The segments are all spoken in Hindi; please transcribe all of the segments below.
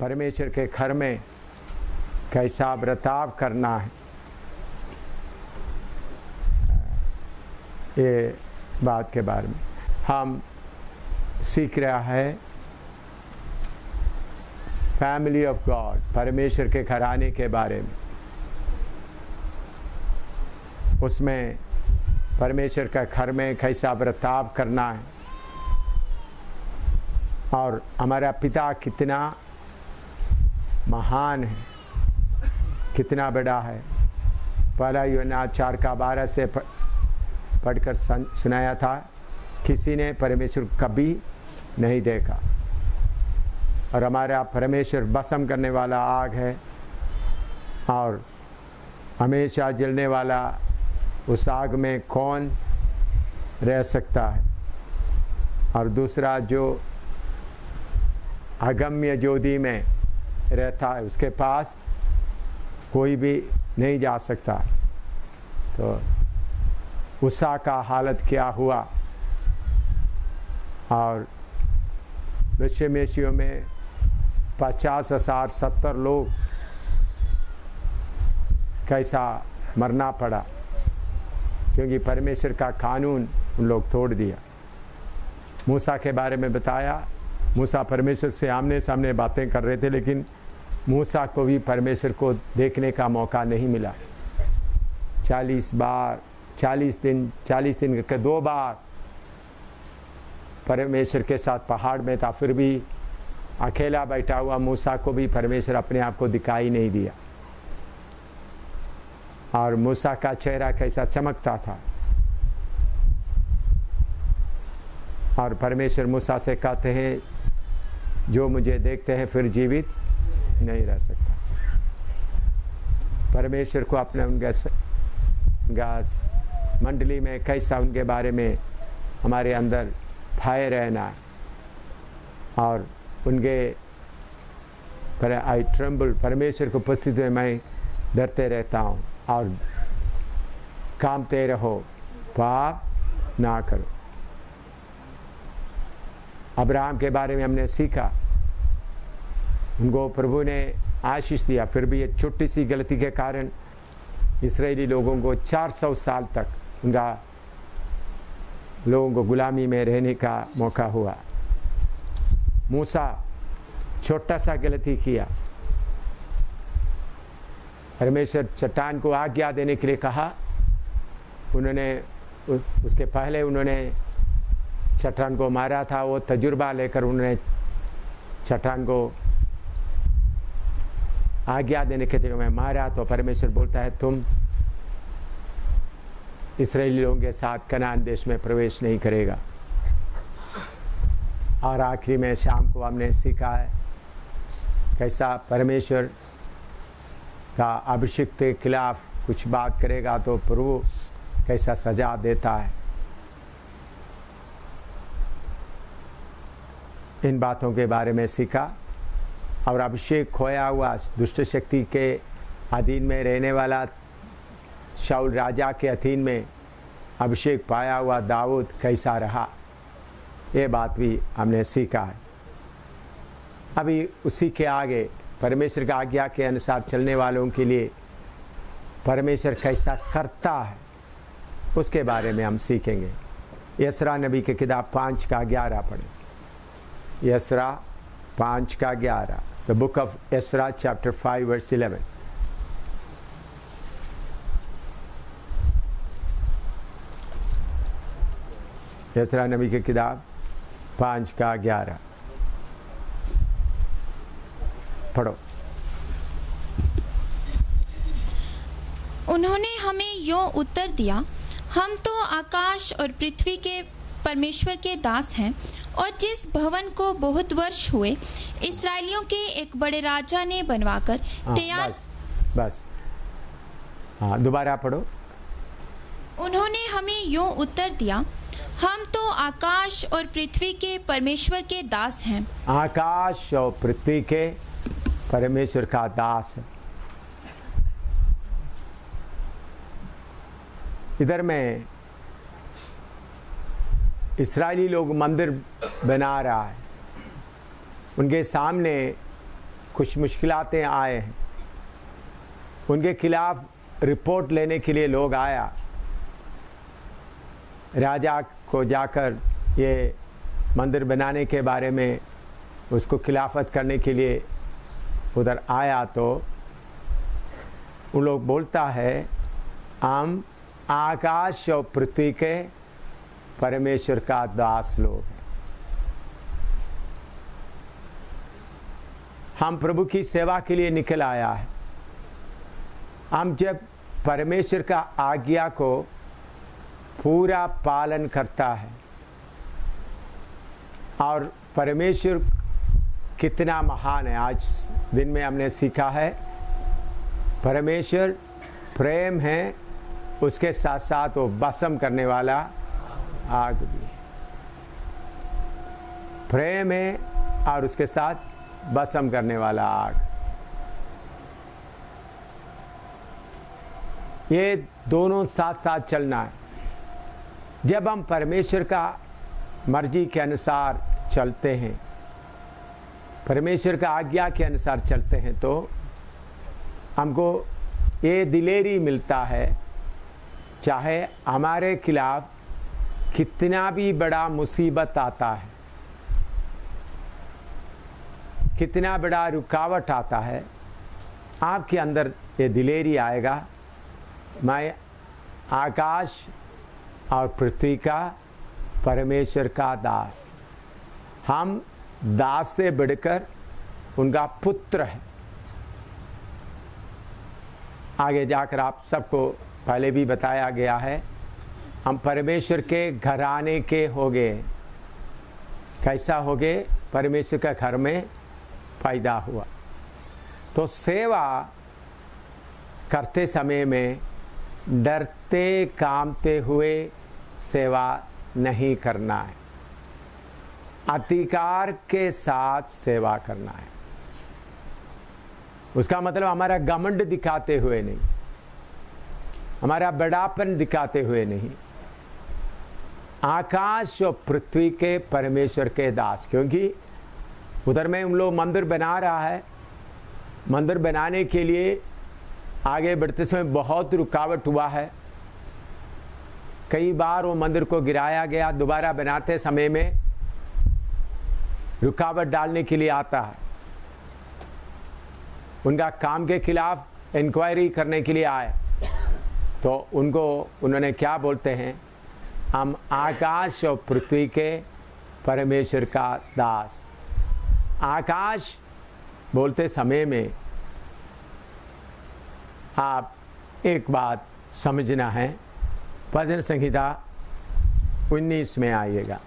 परमेश्वर के घर में कैसा बर्ताव करना है, ये बात के बारे में हम सीख रहा है। फैमिली ऑफ गॉड, परमेश्वर के घराने के बारे में। उसमें परमेश्वर का घर में कैसा बर्ताव करना है और हमारा पिता कितना महान है, कितना बड़ा है। पहला यूहन्ना 4:12 से पढ़कर सुनाया था, किसी ने परमेश्वर कभी नहीं देखा और हमारा परमेश्वर भस्म करने वाला आग है और हमेशा जलने वाला, उस आग में कौन रह सकता है। और दूसरा, जो अगम्य ज्योति में रहता है, उसके पास कोई भी नहीं जा सकता। तो उषा का हालत क्या हुआ और विश्वमेशियों में 50,000 70 लोग कैसा मरना पड़ा, क्योंकि परमेश्वर का कानून उन लोग तोड़ दिया। मूसा के बारे में बताया, मूसा परमेश्वर से आमने सामने बातें कर रहे थे, लेकिन मूसा को भी परमेश्वर को देखने का मौका नहीं मिला। 40 दिन के 2 बार परमेश्वर के साथ पहाड़ में था, फिर भी अकेला बैठा हुआ मूसा को भी परमेश्वर अपने आप को दिखाई नहीं दिया। और मूसा का चेहरा कैसा चमकता था और परमेश्वर मूसा से कहते हैं, जो मुझे देखते हैं फिर जीवित नहीं रह सकता। परमेश्वर को अपने उनके मंडली में कैसा उनके बारे में हमारे अंदर भय रहना और उनके पर आई ट्रम्बल, परमेश्वर को उपस्थिति में मैं डरते रहता हूँ और कामते रहो, पाप ना करो। अब्राहम के बारे में हमने सीखा, उनको प्रभु ने आशीष दिया, फिर भी ये छोटी सी गलती के कारण इस्राएली लोगों को 400 साल तक उनका लोगों को गुलामी में रहने का मौका हुआ। मूसा छोटा सा गलती किया, परमेश्वर चट्टान को आज्ञा देने के लिए कहा, उन्होंने उसके पहले उन्होंने चट्टान को मारा था। वो तजुर्बा लेकर उन्होंने चट्टान को आज्ञा देने के लिए मारा, तो परमेश्वर बोलता है तुम इस्राएली लोगों के साथ कनान देश में प्रवेश नहीं करेगा। और आखिरी में शाम को हमने सीखा है कैसा परमेश्वर का अभिषेक के खिलाफ कुछ बात करेगा तो प्रभु कैसा सजा देता है। इन बातों के बारे में सीखा और अभिषेक खोया हुआ दुष्ट शक्ति के अधीन में रहने वाला शाऊल राजा के अधीन में अभिषेक पाया हुआ दाऊद कैसा रहा, ये बात भी हमने सीखा है। अभी उसी के आगे परमेश्वर की आज्ञा के अनुसार चलने वालों के लिए परमेश्वर कैसा करता है, उसके बारे में हम सीखेंगे। यसरा नबी की किताब 5:11 पढ़ें। यसरा 5:11, द बुक ऑफ यसरा चैप्टर 5 वर्स 11। यसरा नबी की किताब 5:11 पढ़ो। उन्होंने हमें यूं उत्तर दिया, हम तो आकाश और पृथ्वी के परमेश्वर के दास हैं, और जिस भवन को बहुत वर्ष हुए इस्राएलियों के एक बड़े राजा ने बनवाकर तैयार। बस हाँ, दोबारा पढ़ो। उन्होंने हमें यूं उत्तर दिया, हम तो आकाश और पृथ्वी के परमेश्वर के दास हैं। आकाश और पृथ्वी के परमेश्वर का दास है। इधर में इस्राएली लोग मंदिर बना रहा है, उनके सामने कुछ मुश्किलातें आए हैं, उनके खिलाफ रिपोर्ट लेने के लिए लोग आया, राजा को जाकर ये मंदिर बनाने के बारे में उसको खिलाफत करने के लिए उधर आया, तो उन लोग बोलता है हम आकाश और पृथ्वी के परमेश्वर का दास लोग हैं, हम प्रभु की सेवा के लिए निकल आया है। हम जब परमेश्वर का आज्ञा को पूरा पालन करता है, और परमेश्वर कितना महान है, आज दिन में हमने सीखा है परमेश्वर प्रेम है, उसके साथ साथ वो भस्म करने वाला आग भी है। प्रेम है और उसके साथ भस्म करने वाला आग, ये दोनों साथ साथ चलना है। जब हम परमेश्वर का मर्जी के अनुसार चलते हैं, परमेश्वर का आज्ञा के अनुसार चलते हैं, तो हमको ये दिलेरी मिलता है, चाहे हमारे खिलाफ कितना भी बड़ा मुसीबत आता है, कितना बड़ा रुकावट आता है, आपके अंदर ये दिलेरी आएगा, मैं आकाश और पृथ्वी का परमेश्वर का दास, हम दास से बढ़कर उनका पुत्र है। आगे जाकर आप सबको पहले भी बताया गया है, हम परमेश्वर के घराने के हो गए। कैसा हो गए? परमेश्वर का घर में पैदा हुआ। तो सेवा करते समय में डरते कांपते हुए सेवा नहीं करना है, अधिकार के साथ सेवा करना है। उसका मतलब हमारा घमंड दिखाते हुए नहीं, हमारा बड़ापन दिखाते हुए नहीं, आकाश और पृथ्वी के परमेश्वर के दास। क्योंकि उधर में हम लोग मंदिर बना रहा है, मंदिर बनाने के लिए आगे बढ़ते समय बहुत रुकावट हुआ है, कई बार वो मंदिर को गिराया गया, दोबारा बनाते समय में रुकावट डालने के लिए आता है, उनका काम के खिलाफ इंक्वायरी करने के लिए आए, तो उन्होंने क्या बोलते हैं, हम आकाश और पृथ्वी के परमेश्वर का दास। आकाश बोलते समय में आप एक बात समझना है, भजन संहिता 19 में आइएगा।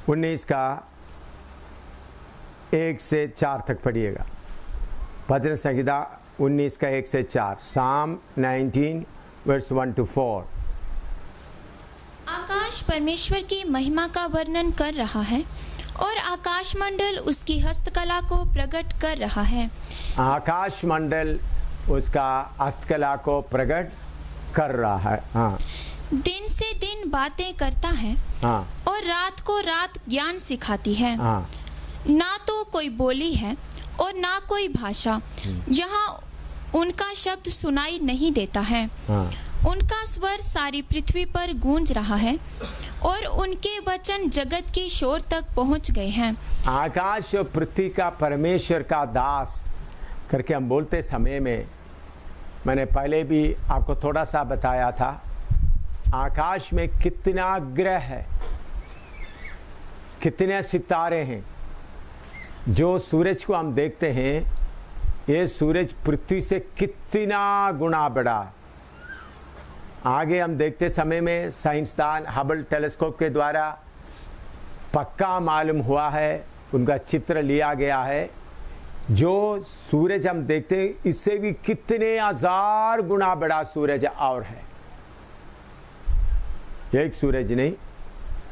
उन्नीस का 1 से 4 तक पढ़िएगा। भजन संहिता 19 का 1 से 4, Psalm 19 verse 1 to 4। आकाश परमेश्वर की महिमा का वर्णन कर रहा है और आकाश मंडल उसकी हस्तकला को प्रकट कर रहा है। आकाश मंडल उसका हस्तकला को प्रकट कर रहा है। हाँ, दिन से दिन बातें करता है, हाँ, और रात को रात ज्ञान सिखाती है। हाँ, ना तो कोई बोली है और ना कोई भाषा जहाँ उनका शब्द सुनाई नहीं देता है। हाँ, उनका स्वर सारी पृथ्वी पर गूंज रहा है और उनके वचन जगत के शोर तक पहुँच गए हैं। आकाश और पृथ्वी का परमेश्वर का दास करके हम बोलते समय में मैंने पहले भी आपको थोड़ा सा बताया था, आकाश में कितना ग्रह है, कितने सितारे हैं। जो सूरज को हम देखते हैं, ये सूरज पृथ्वी से कितना गुना बड़ा है। आगे हम देखते समय में साइंसदान हबल टेलीस्कोप के द्वारा पक्का मालूम हुआ है, उनका चित्र लिया गया है, जो सूरज हम देखते हैं इससे भी कितने हजार गुना बड़ा सूरज और है। एक सूरज नहीं,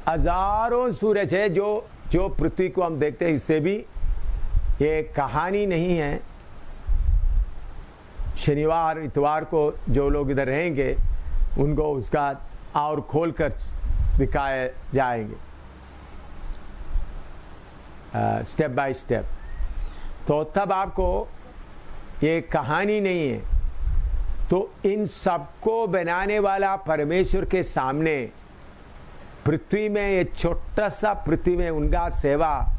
हजारों सूरज है जो पृथ्वी को हम देखते हैं। इससे भी ये कहानी नहीं है। शनिवार इतवार को जो लोग इधर रहेंगे उनको उसका और खोलकर दिखाए जाएंगे स्टेप बाय स्टेप। तो तब आपको ये कहानी नहीं है। तो इन सबको बनाने वाला परमेश्वर के सामने पृथ्वी में, ये छोटा सा पृथ्वी में उनका सेवा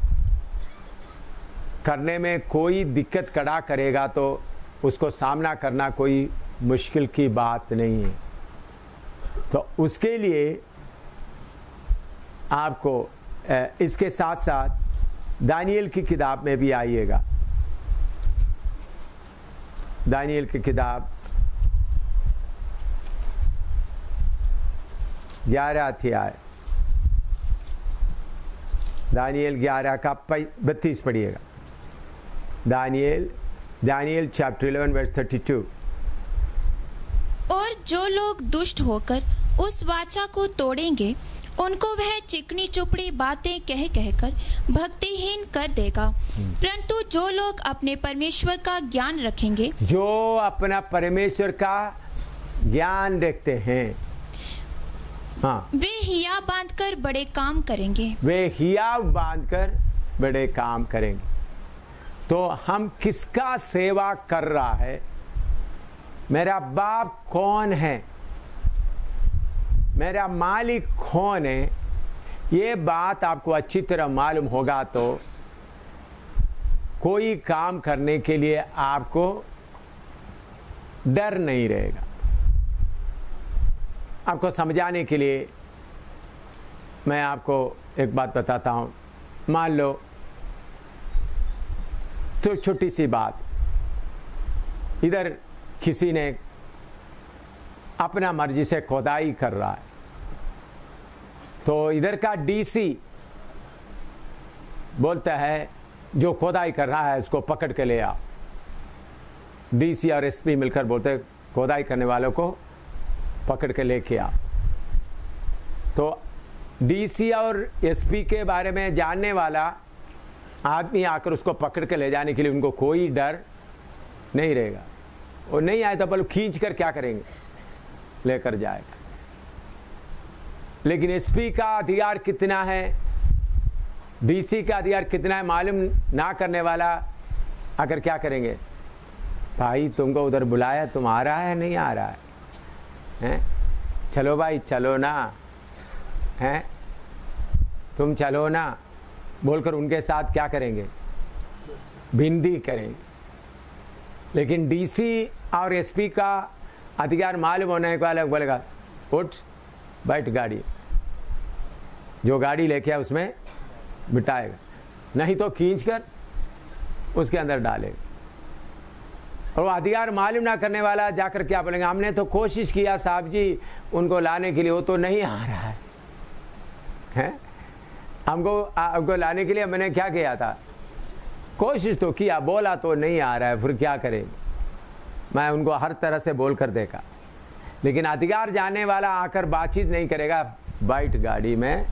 करने में कोई दिक्कत खड़ा करेगा तो उसको सामना करना कोई मुश्किल की बात नहीं है। तो उसके लिए आपको इसके साथ साथ दानियल की किताब में भी आइएगा। दानियल की किताब 11 अध्याय, दानियल 11 का 32 पढ़िएगा। Daniel chapter 11 verse 32। और जो लोग दुष्ट होकर उस वाचा को तोड़ेंगे उनको वह चिकनी चुपड़ी बातें कह कहकर भक्तिहीन कर देगा, परंतु जो लोग अपने परमेश्वर का ज्ञान रखेंगे, जो अपना परमेश्वर का ज्ञान रखते हैं, हाँ, वे हिया बांधकर बड़े काम करेंगे। वे हिया बांधकर बड़े काम करेंगे। तो हम किसका सेवा कर रहा है? मेरा बाप कौन है, मेरा मालिक कौन है, ये बात आपको अच्छी तरह मालूम होगा तो कोई काम करने के लिए आपको डर नहीं रहेगा। आपको समझाने के लिए मैं आपको एक बात बताता हूं। मान लो तो छोटी सी बात, इधर किसी ने अपना मर्जी से खोदाई कर रहा है, तो इधर का डीसी बोलता है जो खोदाई कर रहा है उसको पकड़ के ले आओ। डीसी और एसपी मिलकर बोलते हैं खोदाई करने वालों को पकड़ के लेके आओ। तो डीसी और एसपी के बारे में जानने वाला आदमी आकर उसको पकड़ के ले जाने के लिए उनको कोई डर नहीं रहेगा। और नहीं आए तो बोलो खींच कर क्या करेंगे, लेकर जाएगा। लेकिन एसपी का अधिकार कितना है, डीसी का अधिकार कितना है मालूम ना करने वाला अगर क्या करेंगे, भाई तुमको उधर बुलाया, तुम आ रहा है नहीं आ रहा है, हैं? चलो भाई चलो ना, हैं? तुम चलो ना बोलकर उनके साथ क्या करेंगे, भिंडी करेंगे। लेकिन डीसी और एसपी का अधिकार मालूम होने के वाले बोलेगा उठ बैठ गाड़ी, जो गाड़ी लेके आए उसमें बिठाएगा, नहीं तो खींच कर उसके अंदर डालेगा। और वो अधिकार मालूम ना करने वाला जाकर क्या बोलेंगे, हमने तो कोशिश किया साहब जी उनको लाने के लिए, वो तो नहीं आ रहा है, हैं? हमको लाने के लिए मैंने क्या किया था, कोशिश तो किया, बोला तो नहीं आ रहा है, फिर क्या करेंगे। मैं उनको हर तरह से बोल कर देखा, लेकिन अधिकार जाने वाला आकर बातचीत नहीं करेगा, बैठ गाड़ी में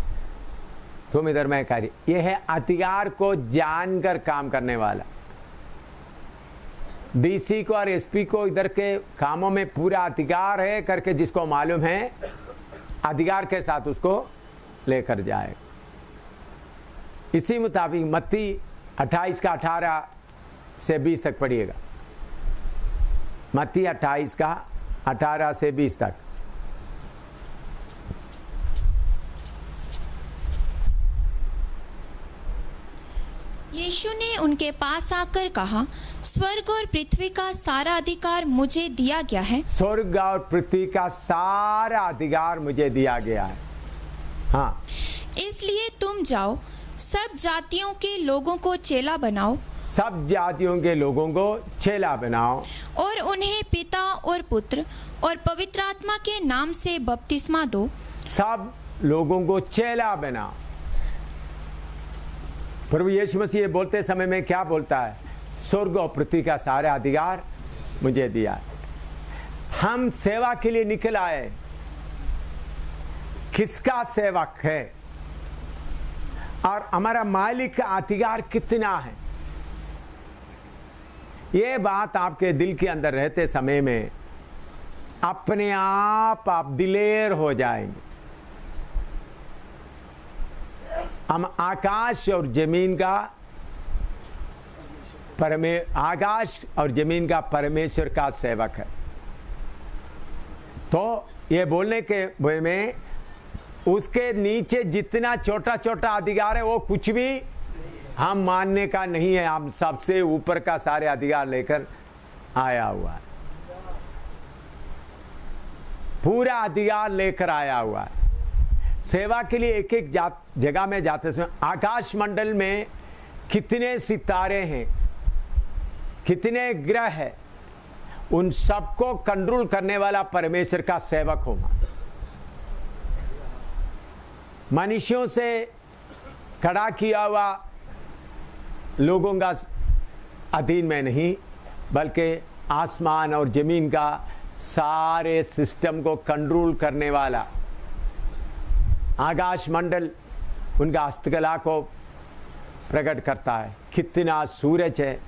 तुम इधर मैं कार्य। यह है अधिकार को जानकर काम करने वाला। डीसी को और एसपी को इधर के कामों में पूरा अधिकार है करके जिसको मालूम है अधिकार के साथ उसको लेकर जाए। इसी मुताबिक मत्ती 28 का 18 से 20 तक पढ़िएगा। मत्ती 28 का 18 से 20 तक। यीशु ने उनके पास आकर कहा, स्वर्ग और पृथ्वी का सारा अधिकार मुझे दिया गया है। स्वर्ग और पृथ्वी का सारा अधिकार मुझे दिया गया है, हाँ। इसलिए तुम जाओ, सब जातियों के लोगों को चेला बनाओ, सब जातियों के लोगों को चेला बनाओ, और उन्हें पिता और पुत्र और पवित्र आत्मा के नाम से बपतिस्मा दो। सब लोगों को चेला बनाओ। प्रभु यीशु मसीह बोलते समय में क्या बोलता है, स्वर्ग और पृथ्वी का सारा अधिकार मुझे दिया है। हम सेवा के लिए निकल आए। किसका सेवक है? और हमारा मालिक का अधिकार कितना है, ये बात आपके दिल के अंदर रहते समय में अपने आप दिलेर हो जाएंगे। हम आकाश और जमीन का आकाश और जमीन का परमेश्वर का सेवक है। तो ये बोलने के वे में उसके नीचे जितना छोटा छोटा अधिकार है वो कुछ भी हम मानने का नहीं है। हम सबसे ऊपर का सारे अधिकार लेकर आया हुआ है, पूरा अधिकार लेकर आया हुआ है। सेवा के लिए एक एक जगह में जाते समय आकाश मंडल में कितने सितारे हैं, कितने ग्रह है, उन सबको कंट्रोल करने वाला परमेश्वर का सेवक होगा। मनुष्यों से खड़ा किया हुआ लोगों का अधीन में नहीं, बल्कि आसमान और जमीन का सारे सिस्टम को कंट्रोल करने वाला आकाश मंडल उनका हस्तकला को प्रकट करता है। कितना सूरज है,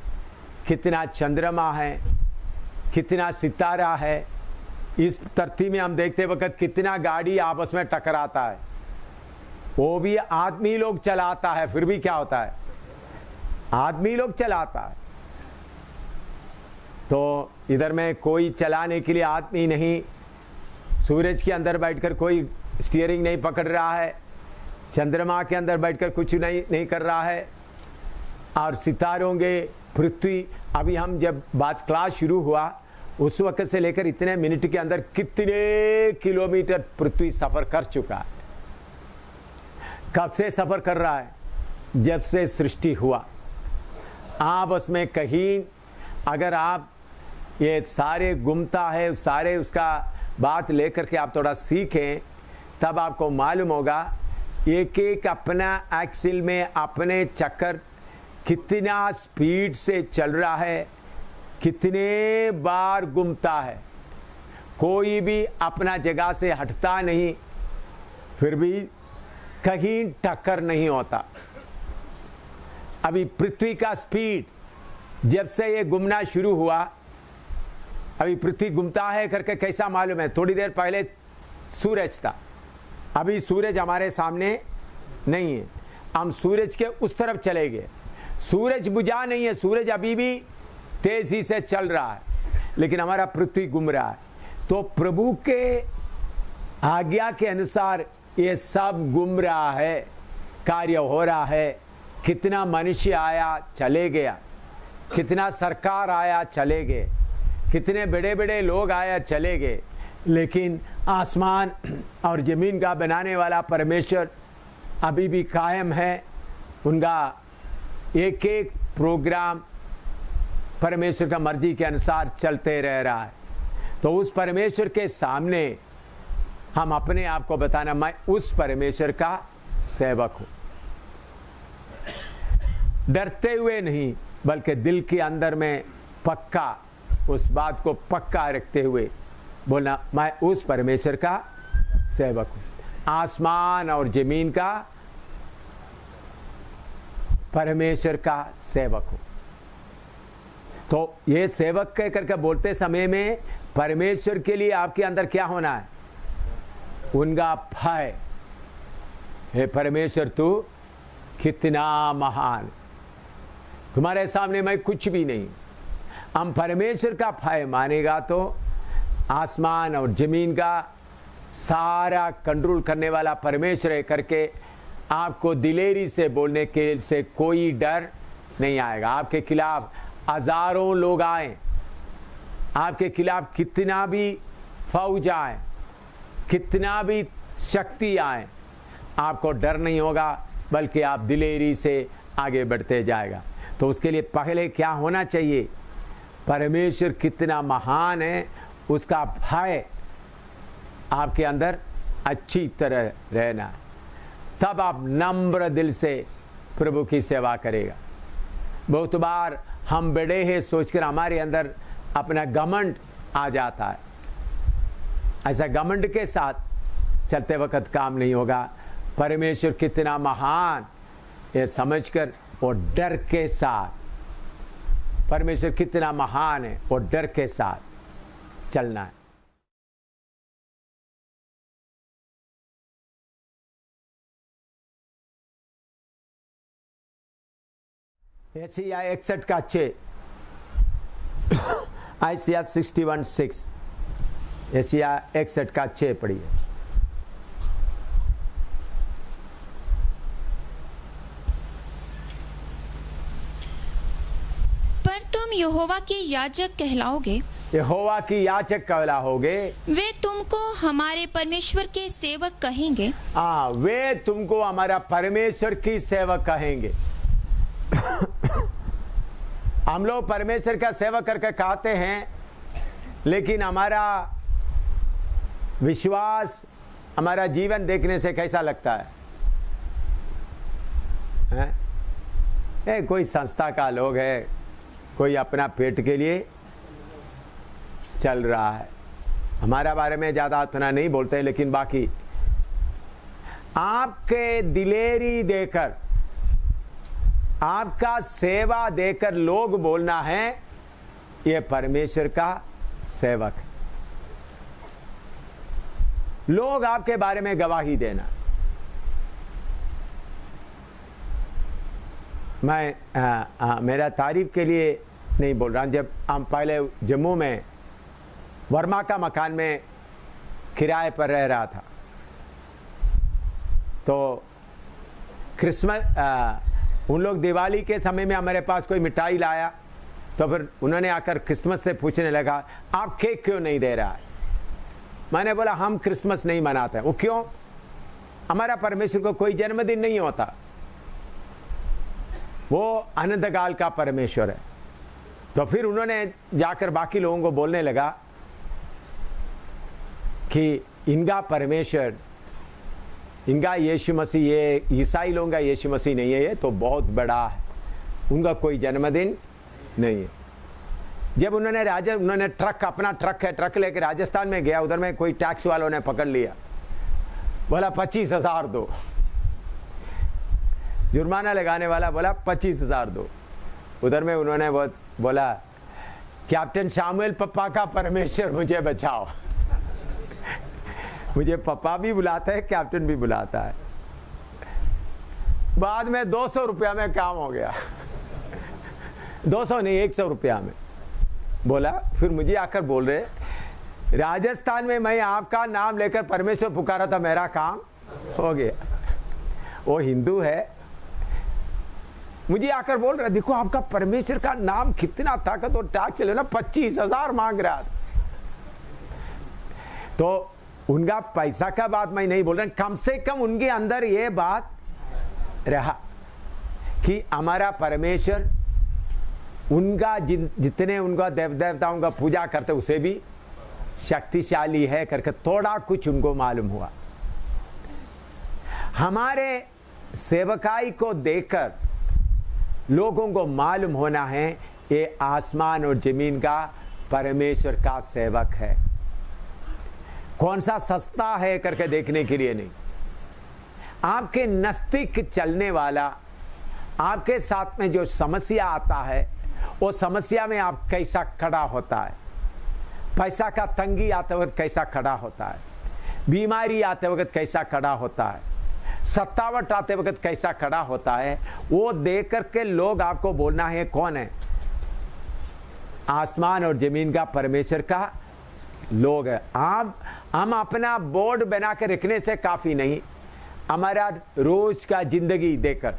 कितना चंद्रमा है, कितना सितारा है। इस धरती में हम देखते वक्त कितना गाड़ी आपस में टकराता है, वो भी आदमी लोग चलाता है, फिर भी क्या होता है, आदमी लोग चलाता है। तो इधर में कोई चलाने के लिए आदमी नहीं, सूरज के अंदर बैठकर कोई स्टीयरिंग नहीं पकड़ रहा है, चंद्रमा के अंदर बैठकर कुछ नहीं कर रहा है, और सितारों के पृथ्वी। अभी हम जब बात क्लास शुरू हुआ उस वक्त से लेकर इतने मिनट के अंदर कितने किलोमीटर पृथ्वी सफर कर चुका है। कब से सफर कर रहा है, जब से सृष्टि हुआ। आपस में कहीं अगर आप ये सारे घूमता है, सारे उसका बात लेकर के आप थोड़ा सीखें, तब आपको मालूम होगा एक एक अपना एक्सिल में अपने चक्कर कितना स्पीड से चल रहा है, कितने बार घूमता है। कोई भी अपना जगह से हटता नहीं, फिर भी कहीं टक्कर नहीं होता। अभी पृथ्वी का स्पीड जब से ये घूमना शुरू हुआ, अभी पृथ्वी घूमता है करके कैसा मालूम है, थोड़ी देर पहले सूरज था, अभी सूरज हमारे सामने नहीं है, हम सूरज के उस तरफ चले गए। सूरज बुझा नहीं है, सूरज अभी भी तेजी से चल रहा है, लेकिन हमारा पृथ्वी घूम रहा है। तो प्रभु के आज्ञा के अनुसार ये सब घूम रहा है, कार्य हो रहा है। कितना मनुष्य आया चले गया, कितना सरकार आया चले गए, कितने बड़े बड़े लोग आया चले गए, लेकिन आसमान और जमीन का बनाने वाला परमेश्वर अभी भी कायम है। उनका एक एक प्रोग्राम परमेश्वर का मर्जी के अनुसार चलते रह रहा है। तो उस परमेश्वर के सामने हम अपने आप को बताना, मैं उस परमेश्वर का सेवक हूं। डरते हुए नहीं, बल्कि दिल के अंदर में पक्का, उस बात को पक्का रखते हुए बोलना, मैं उस परमेश्वर का सेवक हूं, आसमान और जमीन का परमेश्वर का सेवक हूं। तो ये सेवक कह करके बोलते समय में परमेश्वर के लिए आपके अंदर क्या होना है, उनका भय। हे परमेश्वर, तू कितना महान, तुम्हारे सामने मैं कुछ भी नहीं। हम परमेश्वर का भय मानेगा तो आसमान और जमीन का सारा कंट्रोल करने वाला परमेश्वर है करके आपको दिलेरी से बोलने के से कोई डर नहीं आएगा। आपके खिलाफ हजारों लोग आए, आपके खिलाफ कितना भी फौज आए, कितना भी शक्ति आए, आपको डर नहीं होगा, बल्कि आप दिलेरी से आगे बढ़ते जाएगा। तो उसके लिए पहले क्या होना चाहिए, परमेश्वर कितना महान है उसका भय आपके अंदर अच्छी तरह रहना, तब आप नम्र दिल से प्रभु की सेवा करेगा। बहुत बार हम बड़े हैं सोचकर हमारे अंदर अपना घमंड आ जाता है। ऐसा घमंड के साथ चलते वक्त काम नहीं होगा। परमेश्वर कितना महान ये समझकर और डर के साथ परमेश्वर कितना महान है और डर के साथ चलना है। एशिया 61 का 6, आइसिया 61:6, एशिया 61 का 6 पढ़िए। पर तुम यहोवा के याजक कहलाओगे, यहोवा की याजक कहलाओगे, वे तुमको हमारे परमेश्वर के सेवक कहेंगे। वे तुमको हमारा परमेश्वर की सेवक कहेंगे। हम लोग परमेश्वर का सेवा करके कहते हैं, लेकिन हमारा विश्वास, हमारा जीवन देखने से कैसा लगता है? कोई संस्था का लोग है, कोई अपना पेट के लिए चल रहा है। हमारा बारे में ज़्यादा उतना नहीं बोलते, लेकिन बाकी आपके दिलेरी देकर, आपका सेवा देकर लोग बोलना है ये परमेश्वर का सेवक है। लोग आपके बारे में गवाही देना। मैं मेरा तारीफ के लिए नहीं बोल रहा हूं। जब हम पहले जम्मू में वर्मा का मकान में किराए पर रह रहा था, तो क्रिसमस उन लोग दिवाली के समय में हमारे पास कोई मिठाई लाया, तो फिर उन्होंने आकर क्रिसमस से पूछने लगा, आप केक क्यों नहीं दे रहा है? मैंने बोला, हम क्रिसमस नहीं मनाते। वो क्यों? हमारा परमेश्वर को कोई जन्मदिन नहीं होता, वो अनंतकाल का परमेश्वर है। तो फिर उन्होंने जाकर बाकी लोगों को बोलने लगा कि इनका परमेश्वर, इनका यीशु मसीह, ये ईसाई लोगों का यीशु मसीह नहीं है, ये तो बहुत बड़ा है, उनका कोई जन्मदिन नहीं है। जब उन्होंने ट्रक, अपना ट्रक है, ट्रक लेकर राजस्थान में गया, उधर में कोई टैक्स वालों ने पकड़ लिया, बोला 25,000 दो। जुर्माना लगाने वाला बोला 25,000 दो। उधर में उन्होंने बोला, कैप्टन शामुएल पप्पा का परमेश्वर मुझे बचाओ। मुझे पप्पा भी बुलाता है, कैप्टन भी बुलाता है। बाद में 200 रुपया में काम हो गया। 200 नहीं, 100 रुपया में बोला। फिर मुझे आकर बोल रहे, राजस्थान में मैं आपका नाम लेकर परमेश्वर पुकारा था, मेरा काम हो गया। वो हिंदू है, मुझे आकर बोल रहा, देखो आपका परमेश्वर का नाम कितना ताकत और टैक्स लेना, 25,000 मांग रहा। तो उनका पैसा का बात मैं नहीं बोल रहा, कम से कम उनके अंदर ये बात रहा कि हमारा परमेश्वर, उनका जितने उनका देव देवताओं का पूजा करते उसे भी शक्तिशाली है करके थोड़ा कुछ उनको मालूम हुआ। हमारे सेवकाई को देखकर लोगों को मालूम होना है ये आसमान और जमीन का परमेश्वर का सेवक है। कौन सा सस्ता है करके देखने के लिए नहीं, आपके नजदीक चलने वाला, आपके साथ में जो समस्या आता है वो समस्या में आप कैसा खड़ा होता है, पैसा का तंगी आते वक्त कैसा खड़ा होता है, बीमारी आते वक्त कैसा खड़ा होता है, सत्तावट आते वक्त कैसा खड़ा होता है, वो देख करके लोग आपको बोलना है कौन है, आसमान और जमीन का परमेश्वर का लोग है। हम अपना बोर्ड बना के रखने से काफी नहीं, हमारा रोज का जिंदगी देकर।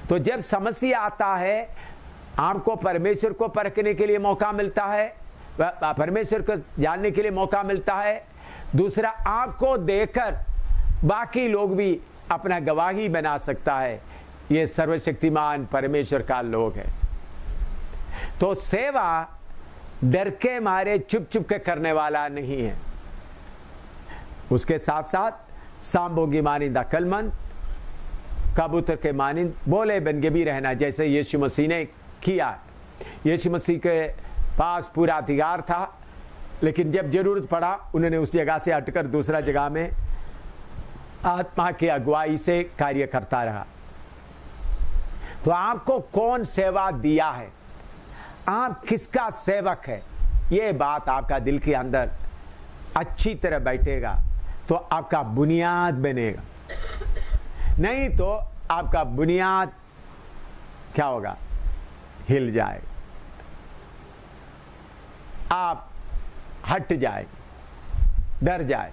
तो जब समस्या आता है, आपको परमेश्वर को परखने के लिए मौका मिलता है, परमेश्वर को जानने के लिए मौका मिलता है। दूसरा, आपको देखकर बाकी लोग भी अपना गवाही बना सकता है, ये सर्वशक्तिमान परमेश्वर का लोग है। तो सेवा डर के मारे चुप चुप के करने वाला नहीं है। उसके साथ साथ सांभोगी मानिंद अक्लमंद, कबूतर के मानिंद बोले बन के भी रहना, जैसे यीशु मसीह ने किया। यीशु मसीह के पास पूरा अधिकार था, लेकिन जब जरूरत पड़ा उन्होंने उस जगह से हटकर दूसरा जगह में आत्मा की अगुवाई से कार्य करता रहा। तो आपको कौन सेवा दिया है, आप किसका सेवक है, ये बात आपका दिल के अंदर अच्छी तरह बैठेगा तो आपका बुनियाद बनेगा। नहीं तो आपका बुनियाद क्या होगा, हिल जाएगा, आप हट जाएंगे, डर जाए।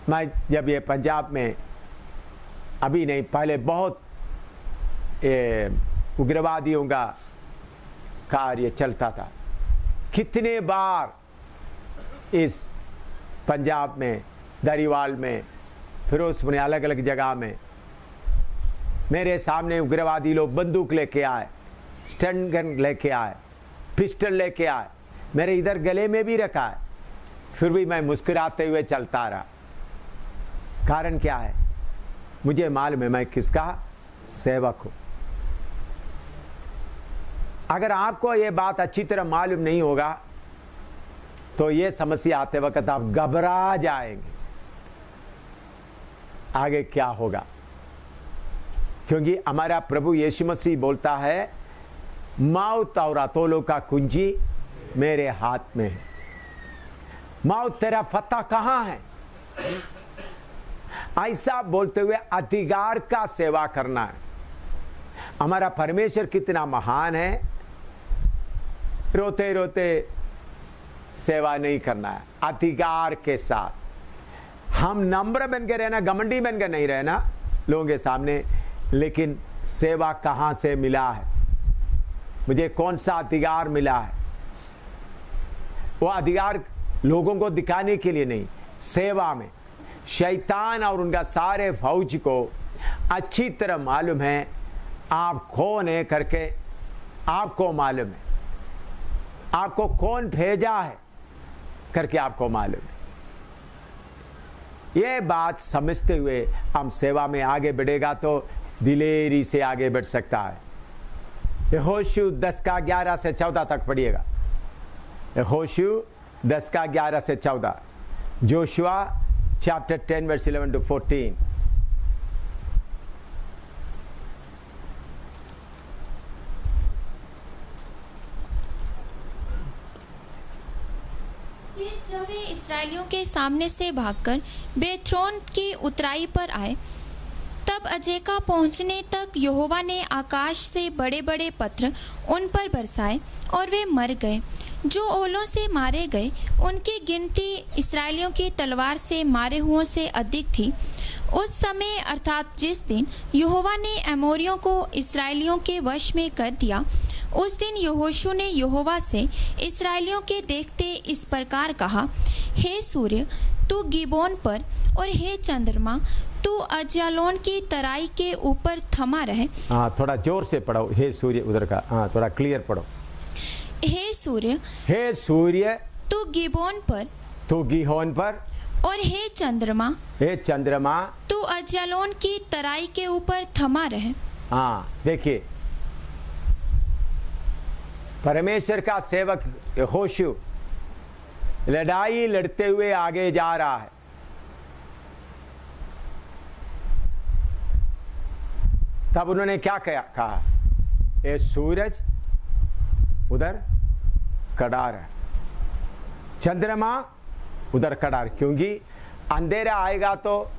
मैं जब ये पंजाब में, अभी नहीं पहले, बहुत उग्रवादियों का कार्य चलता था, कितने बार इस पंजाब में, दरीवाल में, फिरोजपुर में, अलग अलग जगह में मेरे सामने उग्रवादी लोग बंदूक लेके आए, स्टन गन लेके आए, पिस्टल लेके आए, मेरे इधर गले में भी रखा है, फिर भी मैं मुस्कुराते हुए चलता रहा। कारण क्या है, मुझे मालूम है मैं किसका सेवक हूं। अगर आपको ये बात अच्छी तरह मालूम नहीं होगा तो ये समस्या आते वक्त आप घबरा जाएंगे, आगे क्या होगा। क्योंकि हमारा प्रभु यीशु मसीह बोलता है, मौत और अतोलो का कुंजी मेरे हाथ में है। मौत तेरा फतह कहां है, ऐसा बोलते हुए अधिकार का सेवा करना है। हमारा परमेश्वर कितना महान है, रोते रोते सेवा नहीं करना है, अधिकार के साथ। हम नम्र बन के रहना, घमंडी बन के नहीं रहना लोगों के सामने। लेकिन सेवा कहां से मिला है, मुझे कौन सा अधिकार मिला है, वो अधिकार लोगों को दिखाने के लिए नहीं, सेवा में। शैतान और उनका सारे फौज को अच्छी तरह मालूम है आप कौन है करके, आपको मालूम है, आपको कौन भेजा है करके आपको मालूम है। ये बात समझते हुए हम सेवा में आगे बढ़ेगा तो दिलेरी से आगे बढ़ सकता है। यहोशू 10 का 11 से 14 तक पढ़िएगा। यहोशू 10 का 11 से 14, जोशुआ chapter 10 verse 11 to 14। जब वे इस्राएलियों के सामने से भागकर बेथ्रोन की उतराई पर आए, तब अजेका पहुंचने तक यहोवा ने आकाश से बड़े बड़े पत्थर उन पर बरसाए और वे मर गए। जो ओलों से मारे गए उनकी गिनती इस्राएलियों की तलवार से मारे हुओं से अधिक थी। उस समय अर्थात जिस दिन यहोवा ने अमोरियों को इस्राएलियों के वश में कर दिया, उस दिन यहोशू ने यहोवा से इस्राएलियों के देखते इस प्रकार कहा, हे सूर्य तू गिबोन पर और हे चंद्रमा तू अज्यालोन की तराई के ऊपर थमा रहे। हाँ, थोड़ा जोर से पढ़ो, हे सूर्य उधर का, हाँ थोड़ा क्लियर पढ़ो। हे सूर्य तू गिबोन पर, तू गिहोन पर, और हे चंद्रमा तू अज्यालोन की तराई के ऊपर थमा रहे। हाँ देखिए, परमेश्वर का सेवक यहोशू लड़ाई लड़ते हुए आगे जा रहा है। तब उन्होंने क्या कहा, ये सूरज उधर कड़ार है, चंद्रमा उधर कड़ार, क्योंकि अंधेरा आएगा तो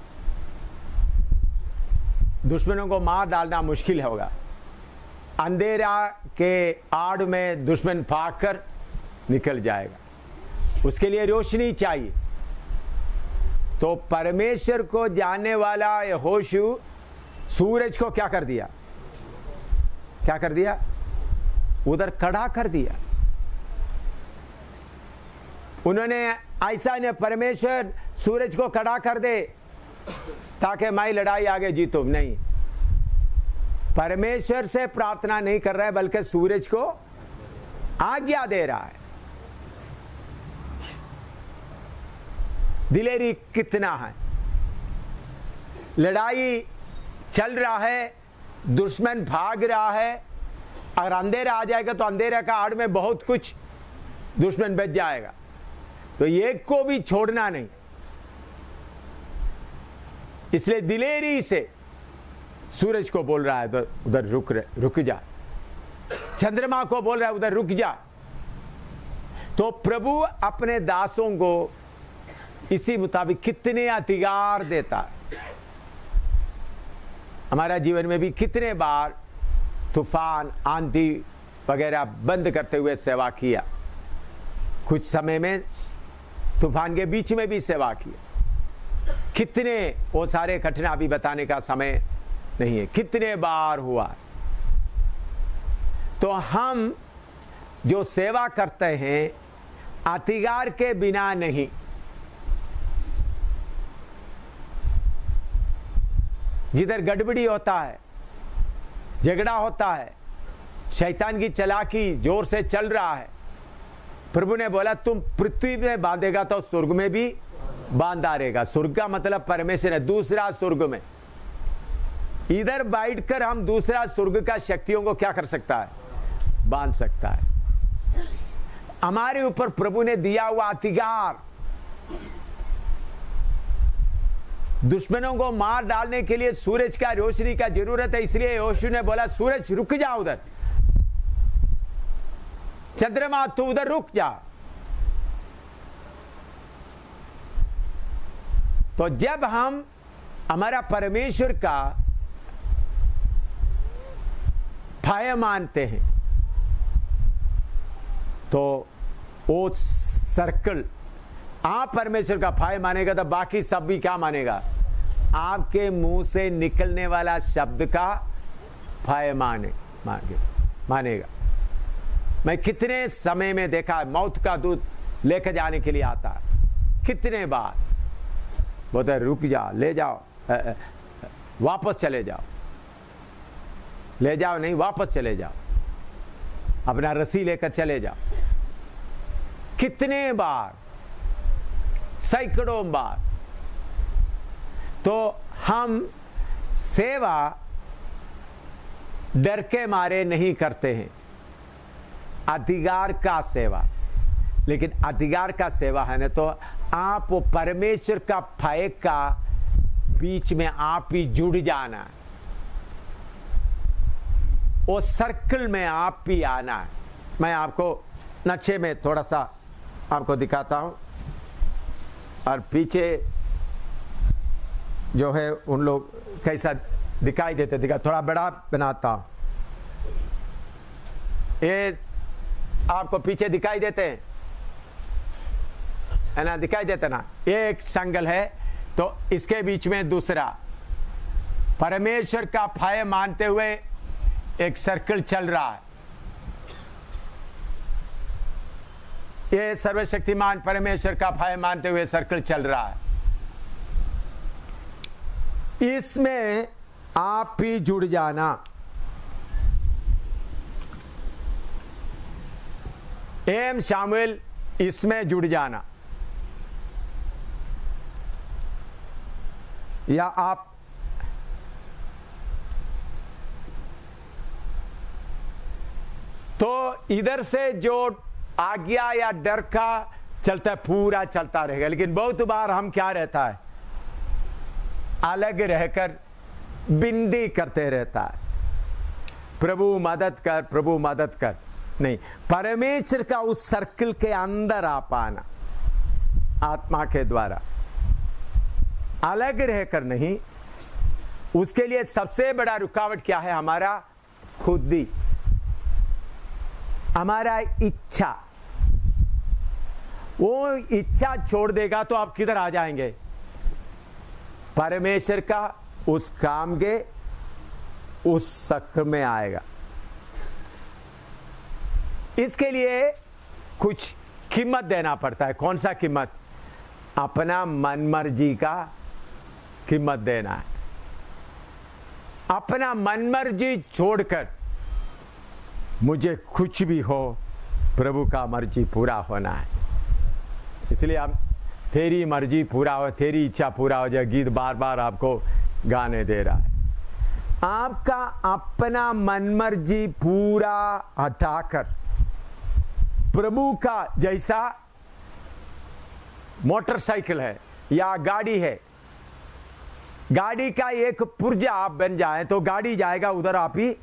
दुश्मनों को मार डालना मुश्किल होगा। अंधेरा के आड़ में दुश्मन भागकर निकल जाएगा, उसके लिए रोशनी चाहिए। तो परमेश्वर को जानने वाला यहोशू सूरज को क्या कर दिया, उधर खड़ा कर दिया। उन्होंने ऐसा ने परमेश्वर सूरज को खड़ा कर दे ताकि मैं लड़ाई आगे जीतूं, नहीं, परमेश्वर से प्रार्थना नहीं कर रहा है बल्कि सूरज को आज्ञा दे रहा है। दिलेरी कितना है, लड़ाई चल रहा है, दुश्मन भाग रहा है, अगर अंधेरा आ जाएगा तो अंधेरे का आड़ में बहुत कुछ दुश्मन बच जाएगा, तो एक को भी छोड़ना नहीं। इसलिए दिलेरी से सूरज को बोल रहा है तो उधर रुक जा, चंद्रमा को बोल रहा है उधर रुक जा। तो प्रभु अपने दासों को इसी मुताबिक कितने अधिकार देता है। हमारा जीवन में भी कितने बार तूफान, आंधी वगैरह बंद करते हुए सेवा किया, कुछ समय में तूफान के बीच में भी सेवा किया। कितने, वो सारे घटना अभी बताने का समय नहीं है, कितने बार हुआ। तो हम जो सेवा करते हैं अधिकार के बिना नहीं, जिधर गड़बड़ी होता है, झगड़ा होता है, शैतान की चालाकी जोर से चल रहा है, प्रभु ने बोला तुम पृथ्वी में बांधेगा तो स्वर्ग में भी बांधा रहेगा। स्वर्ग का मतलब परमेश्वर है, दूसरा स्वर्ग में। इधर बैठकर हम दूसरा स्वर्ग का शक्तियों को क्या कर सकता है, बांध सकता है। हमारे ऊपर प्रभु ने दिया हुआ अधिकार, दुश्मनों को मार डालने के लिए सूरज का रोशनी का जरूरत है, इसलिए यहोशू ने बोला सूरज रुक जा उधर, चंद्रमा तू उधर रुक जा। तो जब हम हमारा परमेश्वर का भय मानते हैं तो वो सर्कल, आप परमेश्वर का भय मानेगा तो बाकी सब भी क्या मानेगा, आपके मुंह से निकलने वाला शब्द का भय मानेगा। मैं कितने समय में देखा, मौत का दूत लेकर जाने के लिए आता, कितने बार बोलते रुक जा, ले जाओ, वापस चले जाओ, ले जाओ नहीं वापस चले जाओ, अपना रस्सी लेकर चले जाओ। कितने बार, सैकड़ों बार। तो हम सेवा डर के मारे नहीं करते हैं, अधिकार का सेवा। लेकिन अधिकार का सेवा है ना, तो आप वो परमेश्वर का भय का बीच में आप ही जुड़ जाना, वो सर्कल में आप भी आना है। मैं आपको नक्शे में थोड़ा सा आपको दिखाता हूं, और पीछे जो है उन लोग कैसा दिखाई देते, थोड़ा बड़ा बनाता हूं। ये आपको पीछे दिखाई देते हैं, है ना, दिखाई देता ना, ये एक संगल है, तो इसके बीच में दूसरा परमेश्वर का भय मानते हुए एक सर्कल चल रहा है। ये सर्वशक्तिमान परमेश्वर का भय मानते हुए सर्कल चल रहा है। इसमें आप भी जुड़ जाना। एम शामिल, इसमें जुड़ जाना, या आप तो इधर से जो आज्ञा या डर का चलता है पूरा चलता रहेगा। लेकिन बहुत बार हम क्या रहता है, अलग रहकर बिंदी करते रहता है, प्रभु मदद कर, प्रभु मदद कर। नहीं, परमेश्वर का उस सर्कल के अंदर आ पाना आत्मा के द्वारा, अलग रहकर नहीं। उसके लिए सबसे बड़ा रुकावट क्या है, हमारा खुद ही, हमारा इच्छा। वो इच्छा छोड़ देगा तो आप किधर आ जाएंगे, परमेश्वर का उस काम के उस सक्र में आएगा। इसके लिए कुछ कीमत देना पड़ता है। कौन सा कीमत, अपना मन मर्जी का कीमत देना है। अपना मन मर्जी छोड़कर मुझे कुछ भी हो, प्रभु का मर्जी पूरा होना है। इसलिए हम तेरी मर्जी पूरा हो, तेरी इच्छा पूरा हो जाए, गीत बार बार आपको गाने दे रहा है। आपका अपना मन मर्जी पूरा हटाकर प्रभु का, जैसा मोटरसाइकिल है या गाड़ी है, गाड़ी का एक पुर्जा आप बन जाए तो गाड़ी जाएगा उधर, आप ही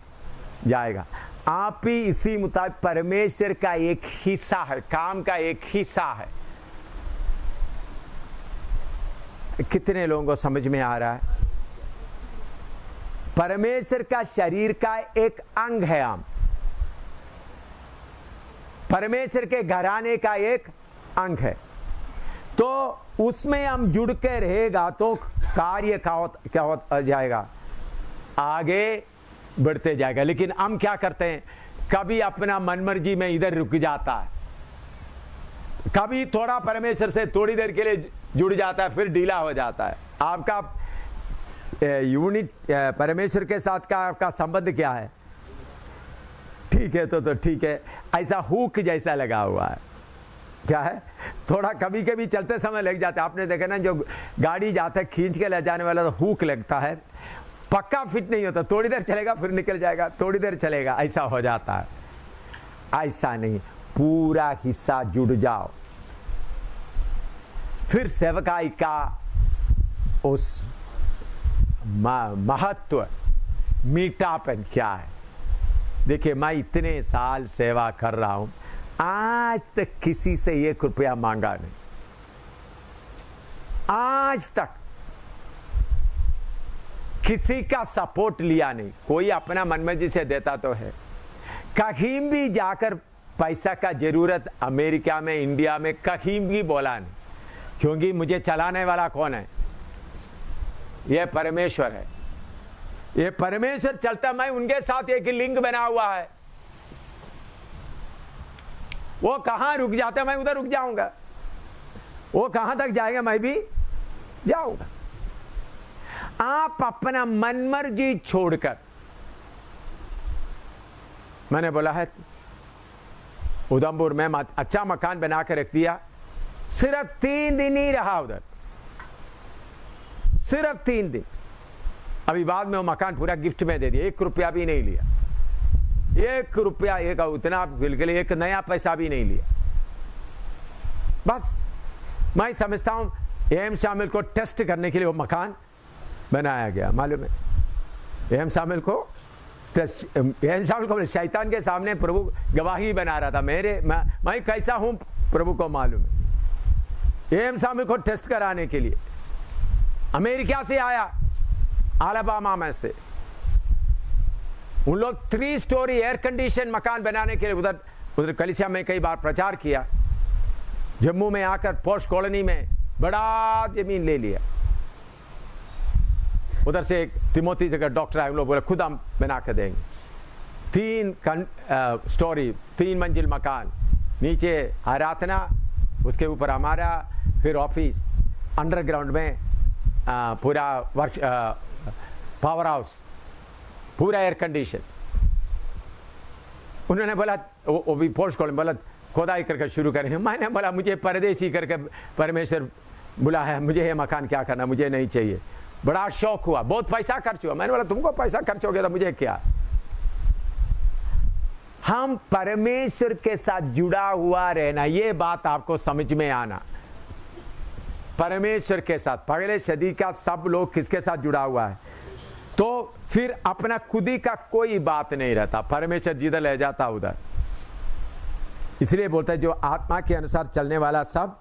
जाएगा। आप ही इसी मुताबिक परमेश्वर का एक हिस्सा है, काम का एक हिस्सा है। कितने लोगों को समझ में आ रहा है? परमेश्वर का शरीर का एक अंग है हम, परमेश्वर के घराने का एक अंग है। तो उसमें हम जुड़ के रहेगा तो कार्य क्या हो जाएगा, आगे बढ़ते जाएगा। लेकिन हम क्या करते हैं, कभी अपना मनमर्जी में इधर रुक जाता है, कभी थोड़ा परमेश्वर से थोड़ी देर के लिए जुड़ जाता है, फिर ढीला हो जाता है। आपका यूनिट परमेश्वर के साथ का आपका संबंध क्या है? ठीक है तो ठीक है, ऐसा हुक जैसा लगा हुआ है। क्या है? थोड़ा कभी कभी चलते समय लग जाता है। आपने देखा ना, जो गाड़ी जाता है खींच के ले जाने वाला, तो हुक लगता है, पक्का फिट नहीं होता, थोड़ी देर चलेगा फिर निकल जाएगा, थोड़ी देर चलेगा, ऐसा हो जाता है। ऐसा नहीं, पूरा हिस्सा जुड़ जाओ। फिर सेवकाई का उस महत्व, मीठापन क्या है? देखिए, मैं इतने साल सेवा कर रहा हूं, आज तक किसी से 1 रुपया मांगा नहीं, आज तक किसी का सपोर्ट लिया नहीं। कोई अपना मनमर्जी से देता तो है। कहीं भी जाकर पैसा का जरूरत अमेरिका में, इंडिया में कहीं भी बोला नहीं, क्योंकि मुझे चलाने वाला कौन है? यह परमेश्वर है। ये परमेश्वर चलता, मैं उनके साथ एक लिंक बना हुआ है। वो कहां रुक जाता मैं उधर रुक जाऊंगा, वो कहां तक जाएगा मैं भी जाऊंगा। आप अपना मनमर्जी छोड़कर, मैंने बोला है उधमपुर में अच्छा मकान बना कर रख दिया, सिर्फ 3 दिन ही रहा उधर, सिर्फ 3 दिन। अभी बाद में वो मकान पूरा गिफ्ट में दे दिया, 1 रुपया भी नहीं लिया, 1 रुपया, एक उतना बिल्कुल 1 नया पैसा भी नहीं लिया। बस मैं समझता हूं एम शामिल को टेस्ट करने के लिए वो मकान बनाया गया। मालूम है, एम शामिल को शैतान के सामने प्रभु गवाही बना रहा था, मैं कैसा हूं प्रभु को मालूम है। एम शामिल को टेस्ट कराने के लिए अमेरिका से आया, अलाबामा में से। उन लोग 3 स्टोरी एयर कंडीशन मकान बनाने के लिए उधर कलिसिया में कई बार प्रचार किया। जम्मू में आकर पोस्ट कॉलोनी में बड़ा जमीन ले लिया। उधर से एक तिमोथी जगह डॉक्टर आए, लोग बोले खुद हम बना कर देंगे। 3 स्टोरी 3 मंजिल मकान, नीचे आराधना, उसके ऊपर हमारा, फिर ऑफिस, अंडरग्राउंड में पूरा वर्क पावर हाउस, पूरा एयर कंडीशन। उन्होंने बोला, वो भी पोस्ट कॉलोनी, बोला खोदाई करके शुरू करेंगे। मैंने बोला मुझे परदेशी करके परमेश्वर बुला है, मुझे ये मकान क्या करना, मुझे नहीं चाहिए। बड़ा शौक हुआ, बहुत पैसा खर्च हुआ। मैंने बोला तुमको पैसा खर्च हो गया तो मुझे क्या। हम परमेश्वर के साथ जुड़ा हुआ रहना, ये बात आपको समझ में आना। परमेश्वर के साथ, पहले सदी का सब लोग किसके साथ जुड़ा हुआ है? तो फिर अपना खुदी का कोई बात नहीं रहता, परमेश्वर जिधर ले जाता उधर। इसलिए बोलता है जो आत्मा के अनुसार चलने वाला सब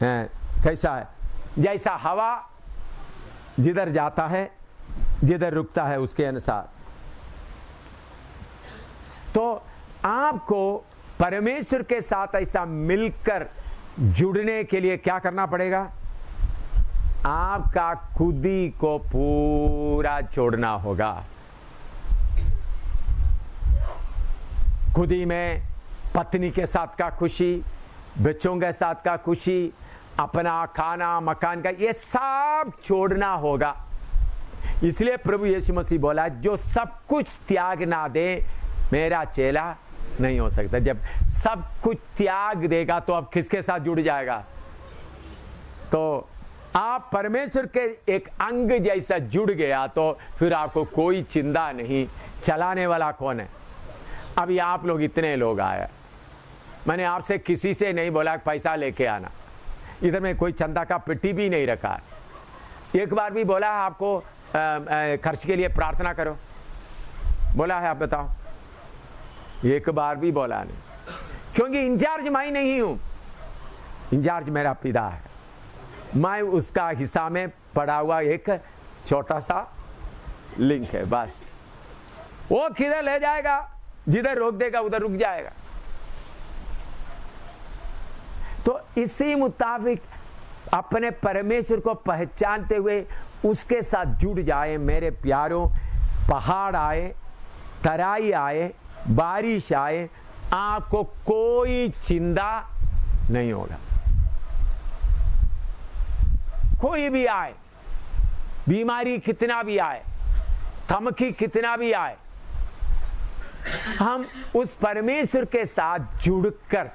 कैसा है? जैसा हवा जिधर जाता है, जिधर रुकता है, उसके अनुसार। तो आपको परमेश्वर के साथ ऐसा मिलकर जुड़ने के लिए क्या करना पड़ेगा? आपका खुदी को पूरा छोड़ना होगा। खुदी में पत्नी के साथ का खुशी, बच्चों के साथ का खुशी, अपना खाना मकान का, ये सब छोड़ना होगा। इसलिए प्रभु यीशु मसीह बोला, जो सब कुछ त्याग ना दे मेरा चेला नहीं हो सकता। जब सब कुछ त्याग देगा तो अब किसके साथ जुड़ जाएगा? तो आप परमेश्वर के एक अंग जैसा जुड़ गया तो फिर आपको कोई चिंता नहीं। चलाने वाला कौन है? अभी आप लोग इतने लोग आए, मैंने आपसे किसी से नहीं बोला पैसा लेके आना। इधर में कोई चंदा का पेटी भी नहीं रखा है। एक बार भी बोला है आपको खर्च के लिए प्रार्थना करो? बोला है? आप बताओ। एक बार भी बोला नहीं, क्योंकि इंचार्ज मैं नहीं हूं, इंचार्ज मेरा पिता है। मैं उसका हिस्सा में पड़ा हुआ एक छोटा सा लिंक है, बस। वो किधर ले जाएगा, जिधर रोक देगा उधर रुक जाएगा। तो इसी मुताबिक अपने परमेश्वर को पहचानते हुए उसके साथ जुड़ जाए मेरे प्यारों। पहाड़ आए, तराई आए, बारिश आए, आपको कोई चिंता नहीं होगा। कोई भी आए, बीमारी कितना भी आए, धमकी कितना भी आए, हम उस परमेश्वर के साथ जुड़कर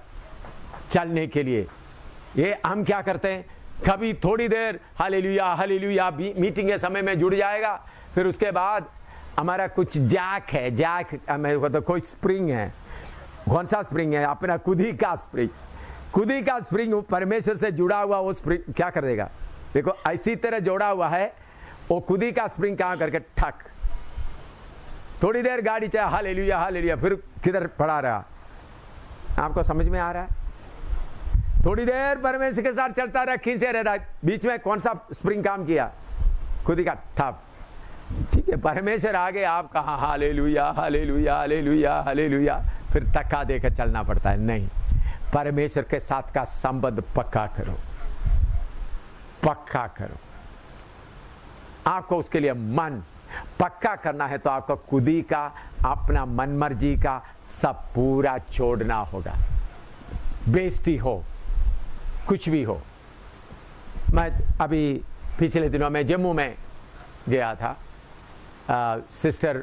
चलने के लिए ये हम क्या करते हैं, कभी थोड़ी देर हालेलुया हालेलुया मीटिंग के समय में जुड़ जाएगा, फिर उसके बाद हमारा कुछ जैक है, जैक मेरे को तो कोई स्प्रिंग है, कौन सा स्प्रिंग है, अपना खुदी का स्प्रिंग, खुदी का स्प्रिंग परमेश्वर से जुड़ा हुआ वो स्प्रिंग क्या कर देगा। देखो ऐसी तरह जोड़ा हुआ है, वो खुदी का स्प्रिंग कहाँ करके ठक, थोड़ी देर गाड़ी चाहे हालेलुया हालेलुया, फिर किधर पड़ा रहा। आपको समझ में आ रहा है? थोड़ी देर परमेश्वर के साथ चलता रहा, खींचे रहता, बीच में कौन सा स्प्रिंग काम किया, खुदी का ठप। ठीक है, परमेश्वर आगे, आप कहा हालेलुया हालेलुया हालेलुया हालेलुया, फिर धक्का देकर चलना पड़ता है। नहीं, परमेश्वर के साथ का संबंध पक्का करो, पक्का करो। आपको उसके लिए मन पक्का करना है तो आपको खुदी का, अपना मन मर्जी का सब पूरा छोड़ना होगा। बेइज्जती हो, कुछ भी हो। मैं अभी पिछले दिनों में जम्मू में गया था, सिस्टर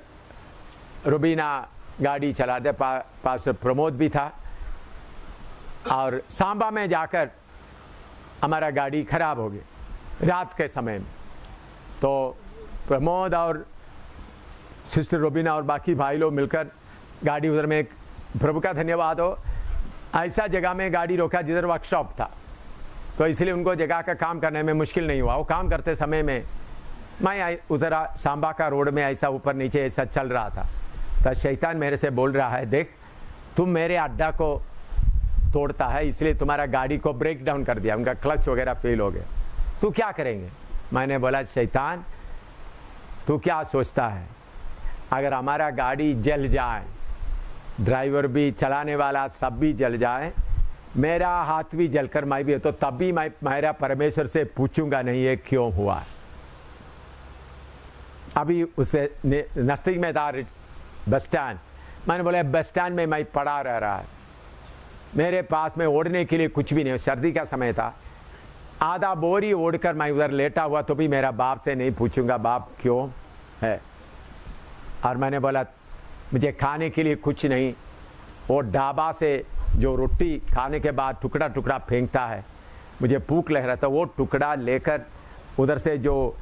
रुबीना गाड़ी चलाते, पास्टर प्रमोद भी था, और सांबा में जाकर हमारा गाड़ी खराब हो गई रात के समय में। तो प्रमोद और सिस्टर रुबीना और बाकी भाई लोग मिलकर गाड़ी, उधर में एक, प्रभु का धन्यवाद हो, ऐसा जगह में गाड़ी रोका जिधर वर्कशॉप था, तो इसलिए उनको जगह का काम करने में मुश्किल नहीं हुआ। वो काम करते समय में मैं उधर सांबा का रोड में ऐसा ऊपर नीचे ऐसा चल रहा था, तो शैतान मेरे से बोल रहा है, देख तुम मेरे अड्डा को तोड़ता है, इसलिए तुम्हारा गाड़ी को ब्रेक डाउन कर दिया, उनका क्लच वगैरह फेल हो गया, तू क्या करेंगे। मैंने बोला, शैतान तू क्या सोचता है, अगर हमारा गाड़ी जल जाए, ड्राइवर भी, चलाने वाला सब भी जल जाए, मेरा हाथ भी जलकर मैं भी, तो तब भी मैं मेरा परमेश्वर से पूछूंगा नहीं ये क्यों हुआ। अभी उसे नजदीक में था बस स्टैंड, मैंने बोला बस स्टैंड में मैं पड़ा रह रहा है, मेरे पास में ओढ़ने के लिए कुछ भी नहीं, सर्दी का समय था, आधा बोरी ओढ़कर मैं उधर लेटा हुआ, तो भी मेरा बाप से नहीं पूछूंगा बाप क्यों है। और मैंने बोला मुझे खाने के लिए कुछ नहीं, वो ढाबा से जो रोटी खाने के बाद टुकड़ा टुकड़ा फेंकता है, मुझे भूख लग रहा था, वो टुकड़ा लेकर उधर से जो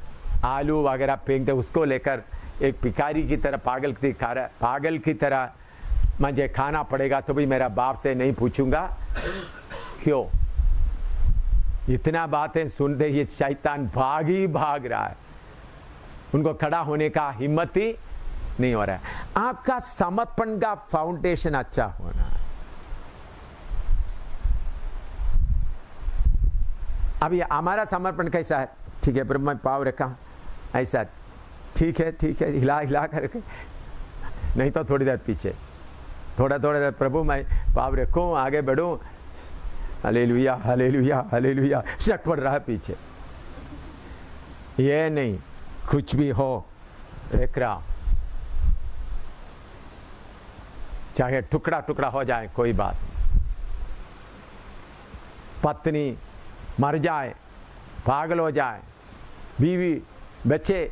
आलू वगैरह फेंकते उसको लेकर एक भिखारी की तरह, पागल की तरह मुझे खाना पड़ेगा, तो भी मेरा बाप से नहीं पूछूंगा क्यों। इतना बातें सुनते ही शैतान भाग रहा है, उनको खड़ा होने का हिम्मत ही नहीं हो रहा है। आपका समर्पण का फाउंडेशन अच्छा होना है। अभी हमारा समर्पण कैसा है, ठीक है प्रभु मैं पाँव रखा ऐसा, ठीक है हिला हिला करके, नहीं तो थोड़ी देर पीछे, थोड़ा देर प्रभु मैं पाँव रखूं, आगे बढ़ूं, हालेलुया हालेलुया हालेलुया, शक पड़ रहा है पीछे। ये नहीं, कुछ भी हो रख रहा, चाहे टुकड़ा टुकड़ा हो जाए कोई बात नहीं, पत्नी मर जाए, पागल हो जाए, बीवी बच्चे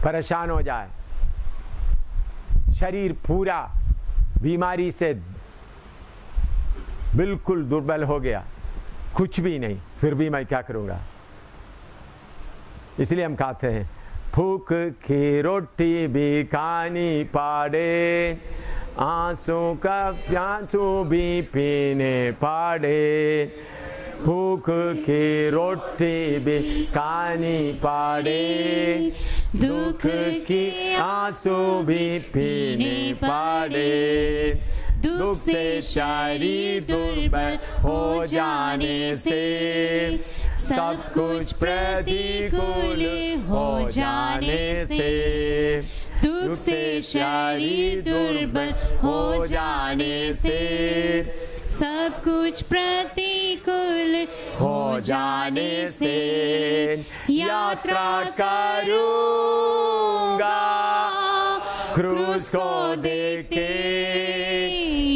परेशान हो जाए, शरीर पूरा बीमारी से बिल्कुल दुर्बल हो गया, कुछ भी नहीं, फिर भी मैं क्या करूंगा। इसलिए हम कहते हैं भूख की रोटी भी खानी पड़े, आंसू का प्यासू भी पीने पड़े, भूख की रोटी भी खानी पड़े, दुख की आंसू भी पीने पड़े, दुख से शरीर दुर्बल हो जाने से, सब कुछ प्रतिकूल हो जाने से, दुख से शरीर दुर्बल हो जाने से, सब कुछ प्रतिकूल हो जाने से, यात्रा करूंगा क्रूस को देखते,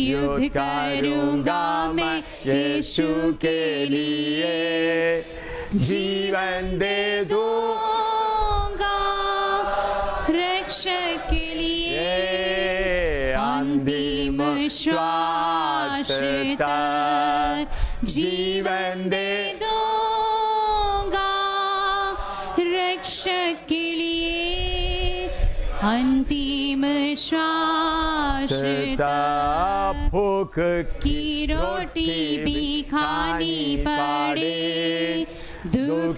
युद्ध करूंगा मैं यीशु के लिए, जीवन दे दूंगा रक्षक के लिए, अंतिम श्वास तक जीवन दे दूंगा रक्षक के लिए, अंतिम श्वास तक भूख की रोटी भी खानी पड़े, दुख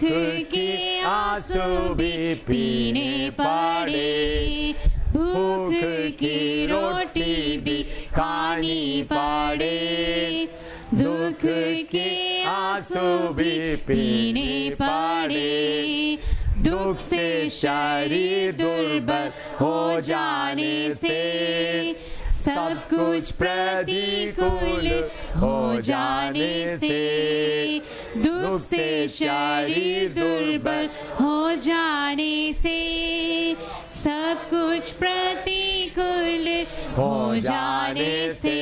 के आंसू भी पीने पड़े, भूख की रोटी भी खानी पड़े, दुख के आंसू भी पीने पड़े, दुख से शरीर दुर्बल हो जाने से, सब कुछ प्रतिकूल हो जाने से, दुख से शरीर दुर्बल हो जाने से, सब कुछ प्रतिकूल हो जाने से,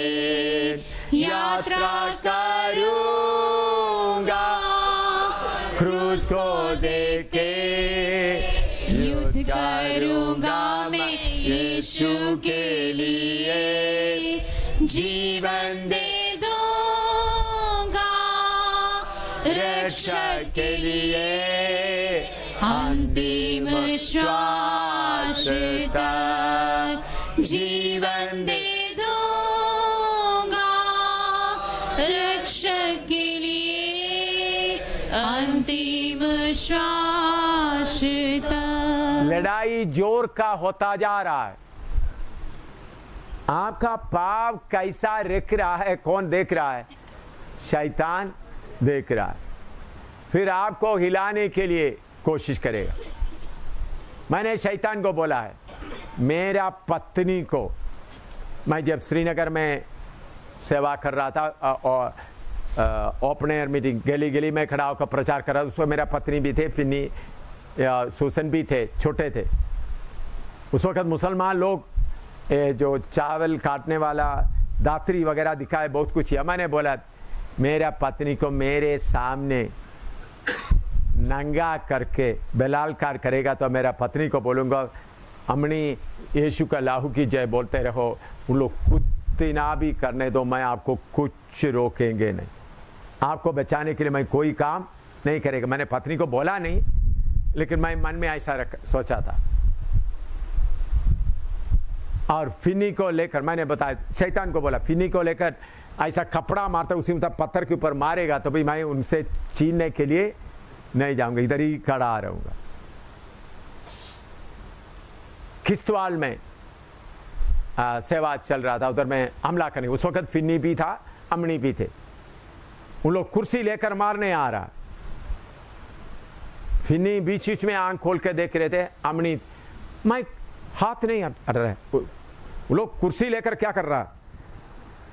यात्रा करूंगा क्रूस को देख के, युद्ध करूंगा मैं यीशु के लिए, जीवन दे दूंगा रक्षक के लिए, अंतिम श्वास तक जीवन दे दूंगा रक्षक के लिए, अंतिम श्वास तक। लड़ाई जोर का होता जा रहा है। आपका पाप कैसा दिख रहा है, कौन देख रहा है? शैतान देख रहा है। फिर आपको हिलाने के लिए कोशिश करेगा। मैंने शैतान को बोला है, मेरा पत्नी को, मैं जब श्रीनगर में सेवा कर रहा था और ओपन एयर मीटिंग गली गली में खड़ा होकर प्रचार कर रहा था, उसमें मेरा पत्नी भी थे, फिन्नी सुसन भी थे, छोटे थे। उस वक्त मुसलमान लोग जो चावल काटने वाला दातरी वगैरह दिखाए, बहुत कुछ किया। मैंने बोला मेरा पत्नी को मेरे सामने नंगा करके बलात्कार करेगा तो मेरा पत्नी को बोलूँगा, अम्मी यीशु का लाहू की जय बोलते रहो, उन लोग कुत्तना भी करने दो, मैं आपको कुछ रोकेंगे नहीं, आपको बचाने के लिए मैं कोई काम नहीं करेगा। मैंने पत्नी को बोला नहीं, लेकिन मैं मन में ऐसा सोचा था। और फिनी को लेकर मैंने बताया, शैतान को बोला फिनी को लेकर ऐसा कपड़ा मारता, उसी मतलब पत्थर के ऊपर मारेगा तो भाई मैं उनसे छीनने के लिए नहीं जाऊंगा, इधर ही खड़ा रहूंगा। किश्तवाड़ में सेवा चल रहा था, उधर में हमला करने, उस वक्त फिन्नी भी था, अमनी भी थे। उन लोग कुर्सी लेकर मारने आ रहा, फिन्नी बीच बीच में आंख खोल के देख रहे थे, अमनी मैं हाथ नहीं अड़ रहे, वो लोग कुर्सी लेकर क्या कर रहा,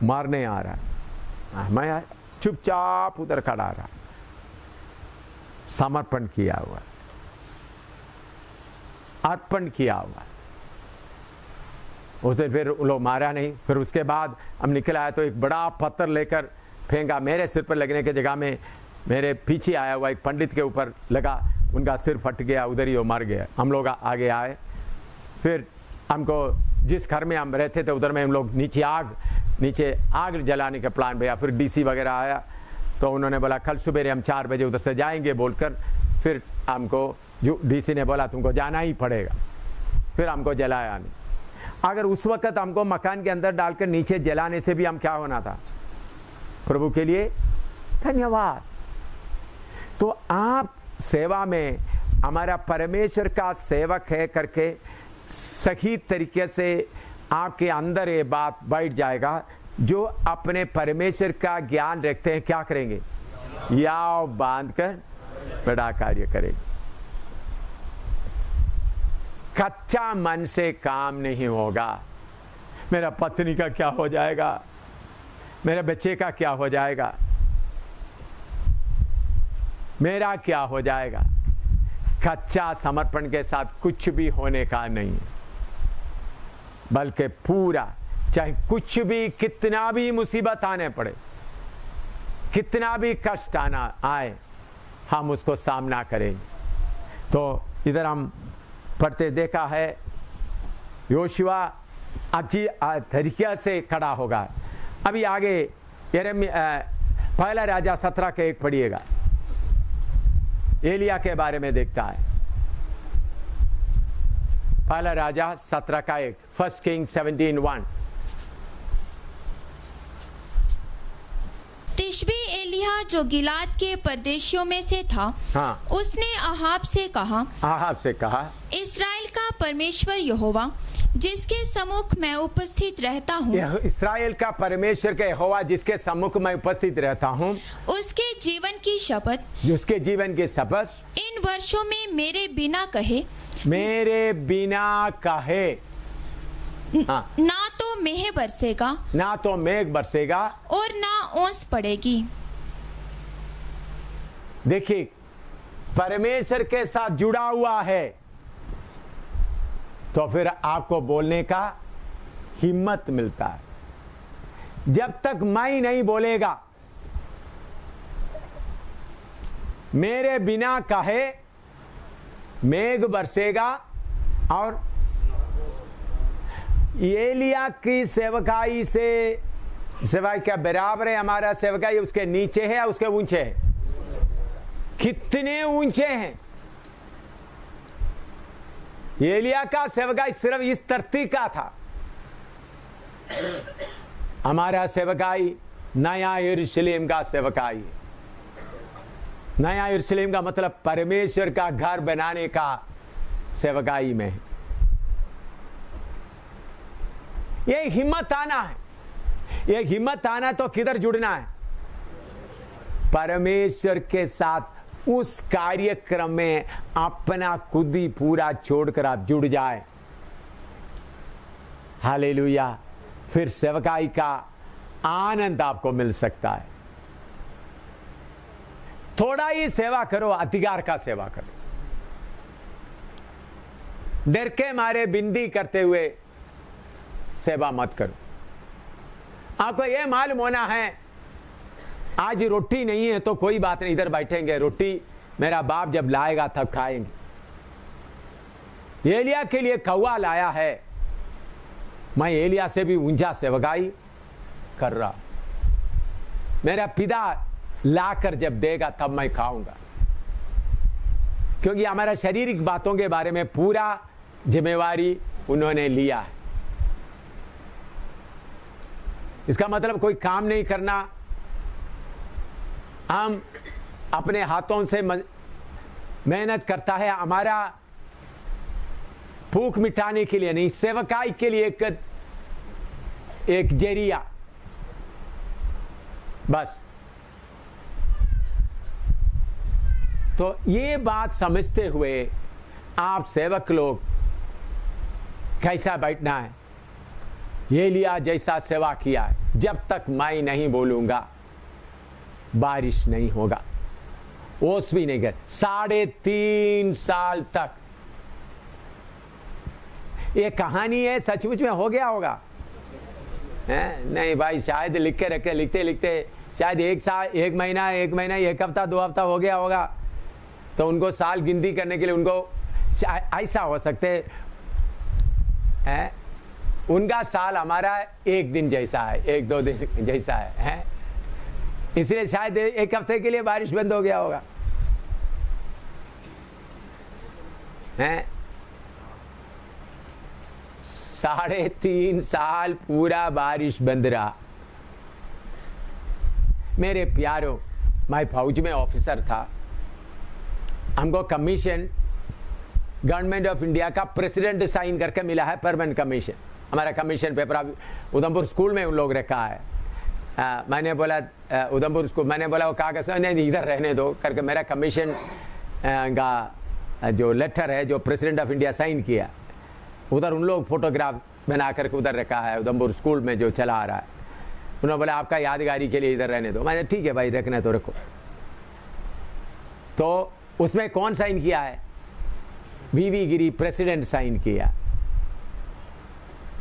मारने आ रहा। मैं चुपचाप उधर खड़ा रहा, समर्पण किया हुआ, अर्पण किया हुआ। उस दिन फिर वो लोग मारा नहीं। फिर उसके बाद हम निकल आए तो एक बड़ा पत्थर लेकर फेंका, मेरे सिर पर लगने की जगह में मेरे पीछे आया हुआ एक पंडित के ऊपर लगा, उनका सिर फट गया, उधर ही वो मर गया। हम लोग आगे आए, फिर हमको जिस घर में हम रहते थे उधर में हम लोग नीचे आग जलाने का प्लान भैया। फिर डीसी वगैरह आया तो उन्होंने बोला कल सुबह हम 4 बजे उधर से जाएंगे बोलकर, फिर हमको जो डीसी ने बोला तुमको जाना ही पड़ेगा। फिर हमको जलाया नहीं। अगर उस वक्त हमको मकान के अंदर डालकर नीचे जलाने से भी हम क्या होना था? प्रभु के लिए धन्यवाद। तो आप सेवा में हमारा परमेश्वर का सेवक है करके सही तरीके से आपके अंदर ये बात बैठ जाएगा। जो अपने परमेश्वर का ज्ञान रखते हैं क्या करेंगे? याव बांधकर बड़ा कार्य करेंगे। कच्चा मन से काम नहीं होगा। मेरा पत्नी का क्या हो जाएगा, मेरे बच्चे का क्या हो जाएगा, मेरा क्या हो जाएगा। कच्चा समर्पण के साथ कुछ भी होने का नहीं, बल्कि पूरा, चाहे कुछ भी, कितना भी मुसीबत आने पड़े, कितना भी कष्ट आना आए, हम उसको सामना करेंगे। तो इधर हम पढ़ते देखा है, योशुआ अच्छी तरीके से खड़ा होगा। अभी आगे पहला राजा 17 के 1 पढ़िएगा, एलिया के बारे में देखता है। पहला राजा 17 का 1, 1 किंग 17:1। तिशबी एलिया जो गिलाद के परदेशियों में से था, हाँ। उसने अहाब से कहा, इस्राएल का परमेश्वर यहोवा जिसके सम्मुख मैं उपस्थित रहता हूँ, इस्राएल का परमेश्वर के यहोवा जिसके सम्मुख मैं उपस्थित रहता हूँ, उसके जीवन की शपथ, इन वर्षों में मेरे बिना कहे हाँ। ना तो मेघ बरसेगा और ना ओस पड़ेगी। देखिए, परमेश्वर के साथ जुड़ा हुआ है तो फिर आपको बोलने का हिम्मत मिलता है। जब तक मैं नहीं बोलेगा, मेरे बिना कहे मेघ बरसेगा और एलिया की सेवकाई से सेवकाई क्या बराबर है? हमारा सेवकाई उसके नीचे है या उसके ऊंचे है? कितने ऊंचे हैं? एलिया का सेवकाई सिर्फ इस धरती का था। हमारा सेवकाई नया यरूशलेम का सेवकाई है। नया यरूशलेम का मतलब परमेश्वर का घर बनाने का सेवकाई में। ये हिम्मत आना है। ये हिम्मत आना तो किधर जुड़ना है? परमेश्वर के साथ उस कार्यक्रम में अपना खुद ही पूरा छोड़कर आप जुड़ जाए। हालेलुया। फिर सेवकाई का आनंद आपको मिल सकता है। थोड़ा ही सेवा करो, अधिकार का सेवा करो। डर के मारे बिंदी करते हुए सेवा मत करो। आपको यह मालूम होना है, आज रोटी नहीं है तो कोई बात नहीं, इधर बैठेंगे, रोटी मेरा बाप जब लाएगा तब खाएंगे। एलिया के लिए कौवा लाया है, मैं एलिया से भी ऊंचा सेवकाई कर रहा। मेरा पिता लाकर जब देगा तब मैं खाऊंगा, क्योंकि हमारा शारीरिक बातों के बारे में पूरा जिम्मेवारी उन्होंने लिया है। इसका मतलब कोई काम नहीं करना, हम अपने हाथों से मेहनत करता है, हमारा भूख मिटाने के लिए नहीं, सेवकाई के लिए एक जरिया बस। तो ये बात समझते हुए आप सेवक लोग कैसा बैठना है? एलिया जैसा सेवा किया है। जब तक मैं नहीं बोलूंगा बारिश नहीं होगा, ओस भी नहीं कर। 3.5 साल तक ये कहानी है, सचमुच में हो गया होगा? नहीं भाई, शायद लिख के रखे, लिखते लिखते शायद 1 साल, 1 महीना, 1 हफ्ता, 2 हफ्ता हो गया होगा। तो उनको साल गिनती करने के लिए उनको ऐसा हो सकते है, उनका साल हमारा 1 दिन जैसा है, 1-2 दिन जैसा है, इसलिए शायद 1 हफ्ते के लिए बारिश बंद हो गया होगा। 3.5 साल पूरा बारिश बंद रहा। मेरे प्यारों, मैं फौज में ऑफिसर था, हमको कमीशन गवर्नमेंट ऑफ इंडिया का प्रेसिडेंट साइन करके मिला है, परमानेंट कमीशन। हमारा कमीशन पेपर अब उधमपुर स्कूल में उन लोग रखा है। मैंने बोला उधमपुर स्कूल, मैंने बोला वो कागज नहीं इधर रहने दो करके, मेरा कमीशन का जो लेटर है जो प्रेसिडेंट ऑफ इंडिया साइन किया, उधर उन लोग फोटोग्राफ बना करके उधर रखा है उधमपुर स्कूल में जो चला आ रहा है। उन्होंने बोला आपका यादगारी के लिए इधर रहने दो। मैंने ठीक है भाई, रखना तो रखो। तो उसमें कौन साइन किया है? वीवी गिरी प्रेसिडेंट साइन किया।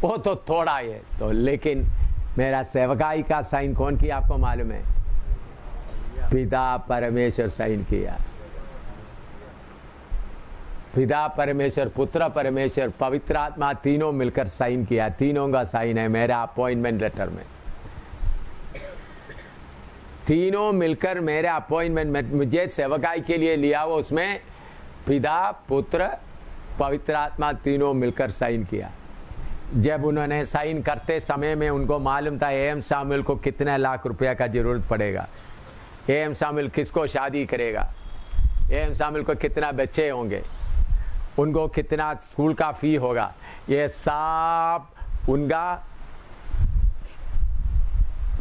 वो तो थोड़ा है तो, लेकिन मेरा सेवकाई का साइन कौन किया आपको मालूम है? पिता परमेश्वर साइन किया। पिता परमेश्वर, पुत्र परमेश्वर, पवित्र आत्मा तीनों मिलकर साइन किया। तीनों का साइन है मेरा अपॉइंटमेंट लेटर में। तीनों मिलकर मेरे अपॉइंटमेंट में मुझे सेवकाई के लिए लिया, वो उसमें पिता पुत्र पवित्र आत्मा तीनों मिलकर साइन किया। जब उन्होंने साइन करते समय में उनको मालूम था एम शामिल को कितना लाख रुपया का जरूरत पड़ेगा, एम शामिल किसको शादी करेगा, एम शामिल को कितना बच्चे होंगे, उनको कितना स्कूल का फी होगा, ये सब उनका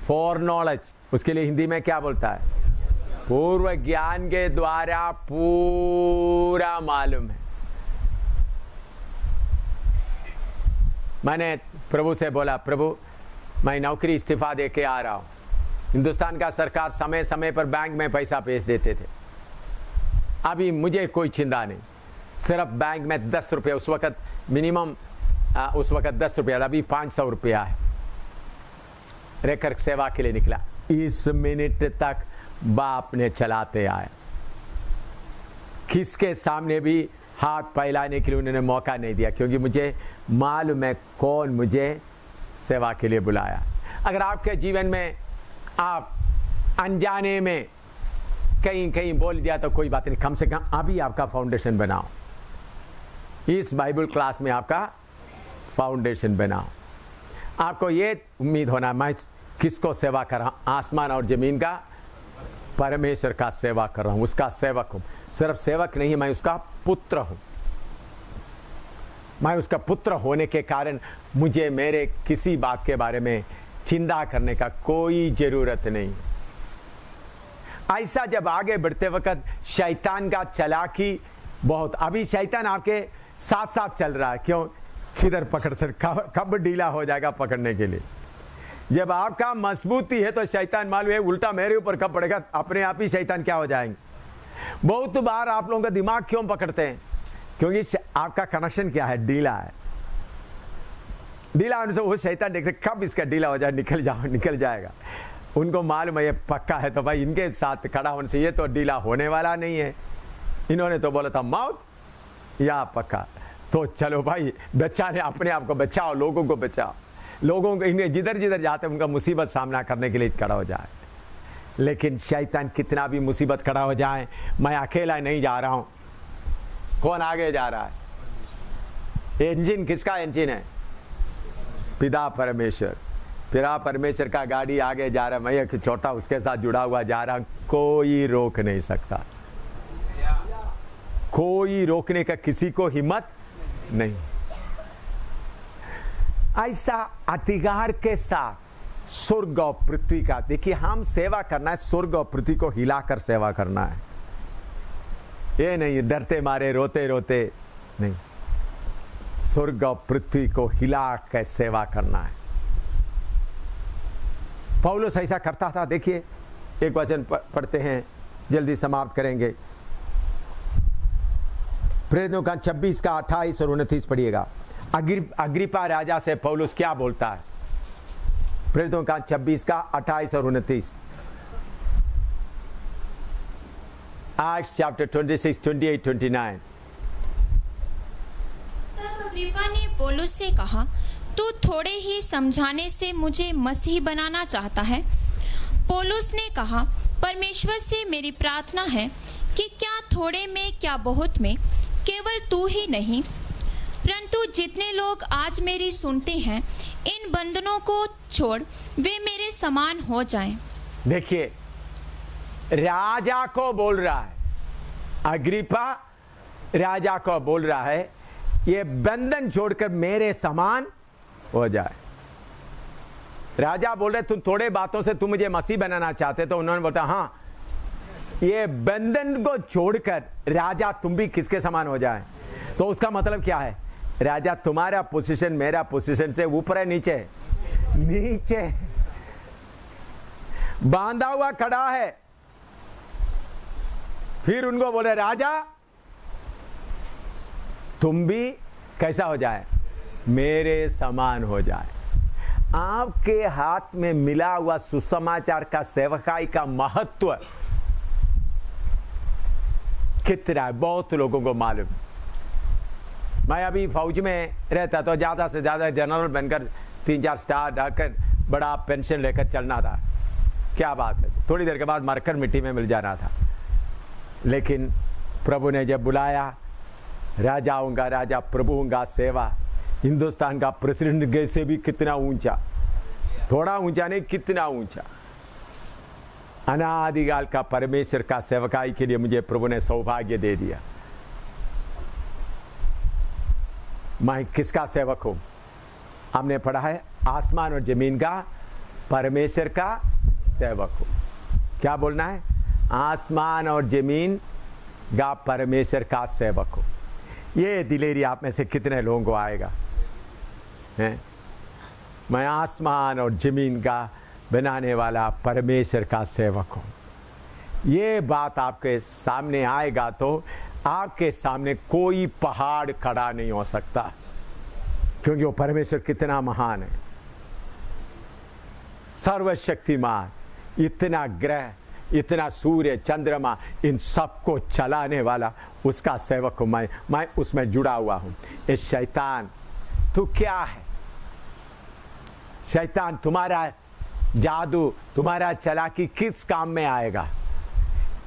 फॉर नॉलेज, उसके लिए हिंदी में क्या बोलता है? पूर्व ज्ञान के द्वारा पूरा मालूम है। मैंने प्रभु से बोला, प्रभु मैं नौकरी इस्तीफा दे के आ रहा हूँ। हिंदुस्तान का सरकार समय समय पर बैंक में पैसा भेज देते थे, अभी मुझे कोई चिंता नहीं, सिर्फ बैंक में 10 रुपये, उस वक़्त मिनिमम उस वक़्त 10 रुपया, अभी 500 रुपया है, रहकर सेवा के लिए निकला। इस मिनट तक बाप ने चलाते आए, किसके सामने भी हाथ फैलाने के लिए उन्होंने मौका नहीं दिया, क्योंकि मुझे मालूम है कौन मुझे सेवा के लिए बुलाया। अगर आपके जीवन में आप अनजाने में कहीं कहीं बोल दिया तो कोई बात नहीं, कम से कम अभी आपका फाउंडेशन बनाओ, इस बाइबल क्लास में आपका फाउंडेशन बनाओ। आपको ये उम्मीद होना मैं किसको सेवा कर रहा हूँ? आसमान और जमीन का परमेश्वर का सेवा कर रहा हूँ, उसका सेवक हूँ। सिर्फ सेवक नहीं, मैं उसका पुत्र हूँ। मैं उसका पुत्र होने के कारण मुझे मेरे किसी बात के बारे में चिंता करने का कोई जरूरत नहीं। ऐसा जब आगे बढ़ते वक्त शैतान का चालाकी बहुत, अभी शैतान आपके साथ साथ चल रहा है। क्यों? किधर पकड़ सकता, कब ढीला हो जाएगा पकड़ने के लिए। जब आपका मजबूती है तो शैतान मालूम है उल्टा मेरे ऊपर कब पड़ेगा, अपने आप ही शैतान क्या हो जाएंगे। बहुत बार आप लोगों का दिमाग क्यों पकड़ते हैं? क्योंकि आपका कनेक्शन क्या है? ढीला है। ढीला होने से वो शैतान देखते कब इसका ढीला हो जाए, निकल जाओ, निकल जाएगा। उनको मालूम है ये पक्का है, तो भाई इनके साथ खड़ा होने से ये तो ढीला होने वाला नहीं है। इन्होंने तो बोला था मौत या पक्का, तो चलो भाई बचाने, अपने आप को बचाओ, लोगों को बचाओ, लोगों को इन्हें जिधर जिधर जाते उनका मुसीबत सामना करने के लिए खड़ा हो जाए। लेकिन शैतान कितना भी मुसीबत खड़ा हो जाए, मैं अकेला नहीं जा रहा हूं। कौन आगे जा रहा है? इंजन किसका इंजन है? पिता परमेश्वर। पिता परमेश्वर का गाड़ी आगे जा रहा है, मैं एक छोटा उसके साथ जुड़ा हुआ जा रहा हूं, कोई रोक नहीं सकता। कोई रोकने का किसी को हिम्मत नहीं। ऐसा अधिकार के साथ स्वर्ग और पृथ्वी का, देखिए हम सेवा करना है, स्वर्ग और पृथ्वी को हिलाकर सेवा करना है। ये नहीं डरते मारे रोते रोते नहीं, स्वर्ग और पृथ्वी को हिलाकर सेवा करना है। पौलुस ऐसा करता था। देखिए एक वचन पढ़ते हैं, जल्दी समाप्त करेंगे। प्रेरितों का 26 का 28 और 29 पढ़िएगा। अग्रिपा राजा से पौलुस क्या बोलता है? प्रेरितों का 26 का 28 और 29। Acts chapter 26, 28, 29। तब अग्रिपा ने पौलुस से कहा, तू थोड़े ही समझाने से मुझे मसीह बनाना चाहता है? पौलुस ने कहा, परमेश्वर से मेरी प्रार्थना है कि क्या थोड़े में क्या बहुत में केवल तू ही नहीं, परंतु जितने लोग आज मेरी सुनते हैं, इन बंधनों को छोड़ वे मेरे समान हो जाएं। देखिए राजा को बोल रहा है, अग्रिप्पा राजा को बोल रहा है ये बंधन छोड़कर मेरे समान हो जाए। राजा बोल रहे तुम थोड़े बातों से तुम मुझे मसीह बनाना चाहते, तो उन्होंने बोला हाँ, ये बंधन को छोड़कर राजा तुम भी किसके समान हो जाए। तो उसका मतलब क्या है? राजा तुम्हारा पोजीशन मेरा पोजीशन से ऊपर है नीचे? नीचे बांधा हुआ खड़ा है। फिर उनको बोले राजा तुम भी कैसा हो जाए? मेरे समान हो जाए। आपके हाथ में मिला हुआ सुसमाचार का सेवकाई का महत्व कितना है बहुत लोगों को मालूम। मैं अभी फौज में रहता तो ज्यादा से ज्यादा जनरल बनकर 3-4 स्टार डालकर बड़ा पेंशन लेकर चलना था। क्या बात है, थोड़ी देर के बाद मरकर मिट्टी में मिल जाना था। लेकिन प्रभु ने जब बुलाया, राजाओं का राजा प्रभुओं का सेवा, हिंदुस्तान का प्रेसिडेंट से भी कितना ऊंचा, थोड़ा ऊंचा नहीं कितना ऊंचा, अनादिकाल का परमेश्वर का सेवकाई के लिए मुझे प्रभु ने सौभाग्य दे दिया। मैं किसका सेवक हूं? हमने पढ़ा है आसमान और जमीन का परमेश्वर का सेवक हूं। क्या बोलना है? आसमान और जमीन का परमेश्वर का सेवक हूं। ये दिलेरी आप में से कितने लोगों को आएगा? हैं? मैं आसमान और जमीन का बनाने वाला परमेश्वर का सेवक हूं। ये बात आपके सामने आएगा तो आपके सामने कोई पहाड़ खड़ा नहीं हो सकता, क्योंकि वो परमेश्वर कितना महान है, सर्वशक्तिमान, इतना ग्रह, इतना सूर्य चंद्रमा, इन सबको चलाने वाला उसका सेवक हूं मैं उसमें जुड़ा हुआ हूं। ये शैतान तू क्या है? शैतान तुम्हारा जादू, तुम्हारा चालाकी किस काम में आएगा?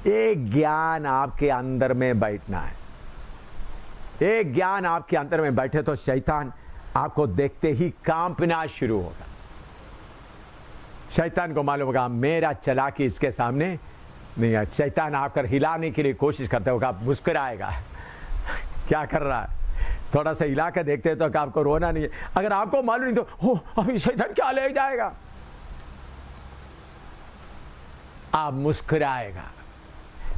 एक ज्ञान आपके अंदर में बैठना है। एक ज्ञान आपके अंदर में बैठे तो शैतान आपको देखते ही कांपना शुरू होगा। शैतान को मालूम होगा मेरा चालाकी इसके सामने नहीं है। शैतान आकर हिलाने के लिए कोशिश करता होगा, मुस्कुराएगा क्या कर रहा है, थोड़ा सा हिला कर देखते तो आपको रोना नहीं है। अगर आपको मालूम नहीं तो हो अभी शैतान क्या ले जाएगा, आप मुस्कुराएगा।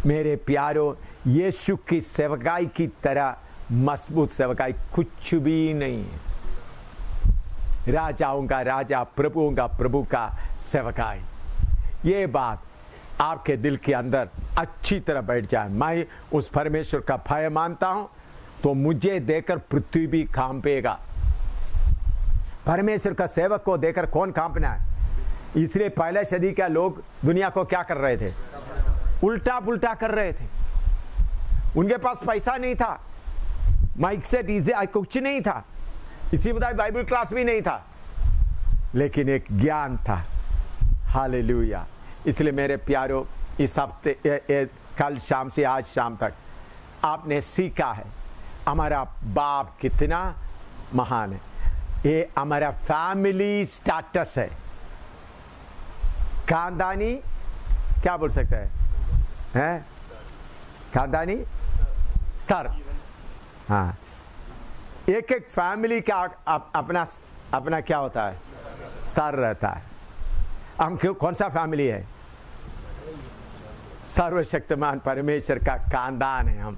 मेरे प्यारो, यीशु की सेवकाई की तरह मजबूत सेवकाई कुछ भी नहीं है। राजाओं का राजा, प्रभुओं का प्रभु का सेवकाई, ये बात आपके दिल के अंदर अच्छी तरह बैठ जाए। मैं उस परमेश्वर का भय मानता हूं तो मुझे देकर पृथ्वी भी कांपेगा। परमेश्वर का सेवक को देकर कौन कांपना है? इसलिए पहले सदी के लोग दुनिया को क्या कर रहे थे? उल्टा पुल्टा कर रहे थे। उनके पास पैसा नहीं था, माइक सेट कुछ नहीं था, इसी बताए बाइबल क्लास भी नहीं था, लेकिन एक ज्ञान था। हालेलुया। इसलिए मेरे प्यारो, इस हफ्ते कल शाम से आज शाम तक आपने सीखा है हमारा बाप कितना महान है। ये हमारा फैमिली स्टेटस है, खानदानी क्या बोल सकते हैं? खानदानी स्तर। हाँ, एक एक फैमिली का अपना क्या होता है? स्तर रहता है। हम कौन सा फैमिली है? सर्वशक्तिमान परमेश्वर का खानदान है हम,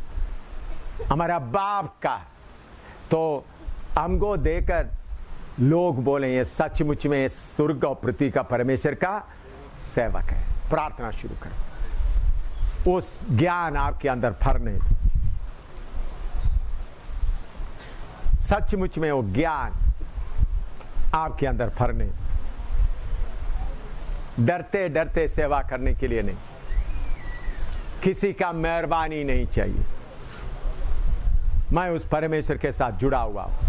हमारा बाप का। तो हमको देकर लोग बोले ये सचमुच में स्वर्ग और पृथ्वी का परमेश्वर का सेवक है। प्रार्थना शुरू करें, उस ज्ञान आपके अंदर भरने, सचमुच में वो ज्ञान आपके अंदर भरने। डरते डरते सेवा करने के लिए नहीं, किसी का मेहरबानी नहीं चाहिए। मैं उस परमेश्वर के साथ जुड़ा हुआ हूं।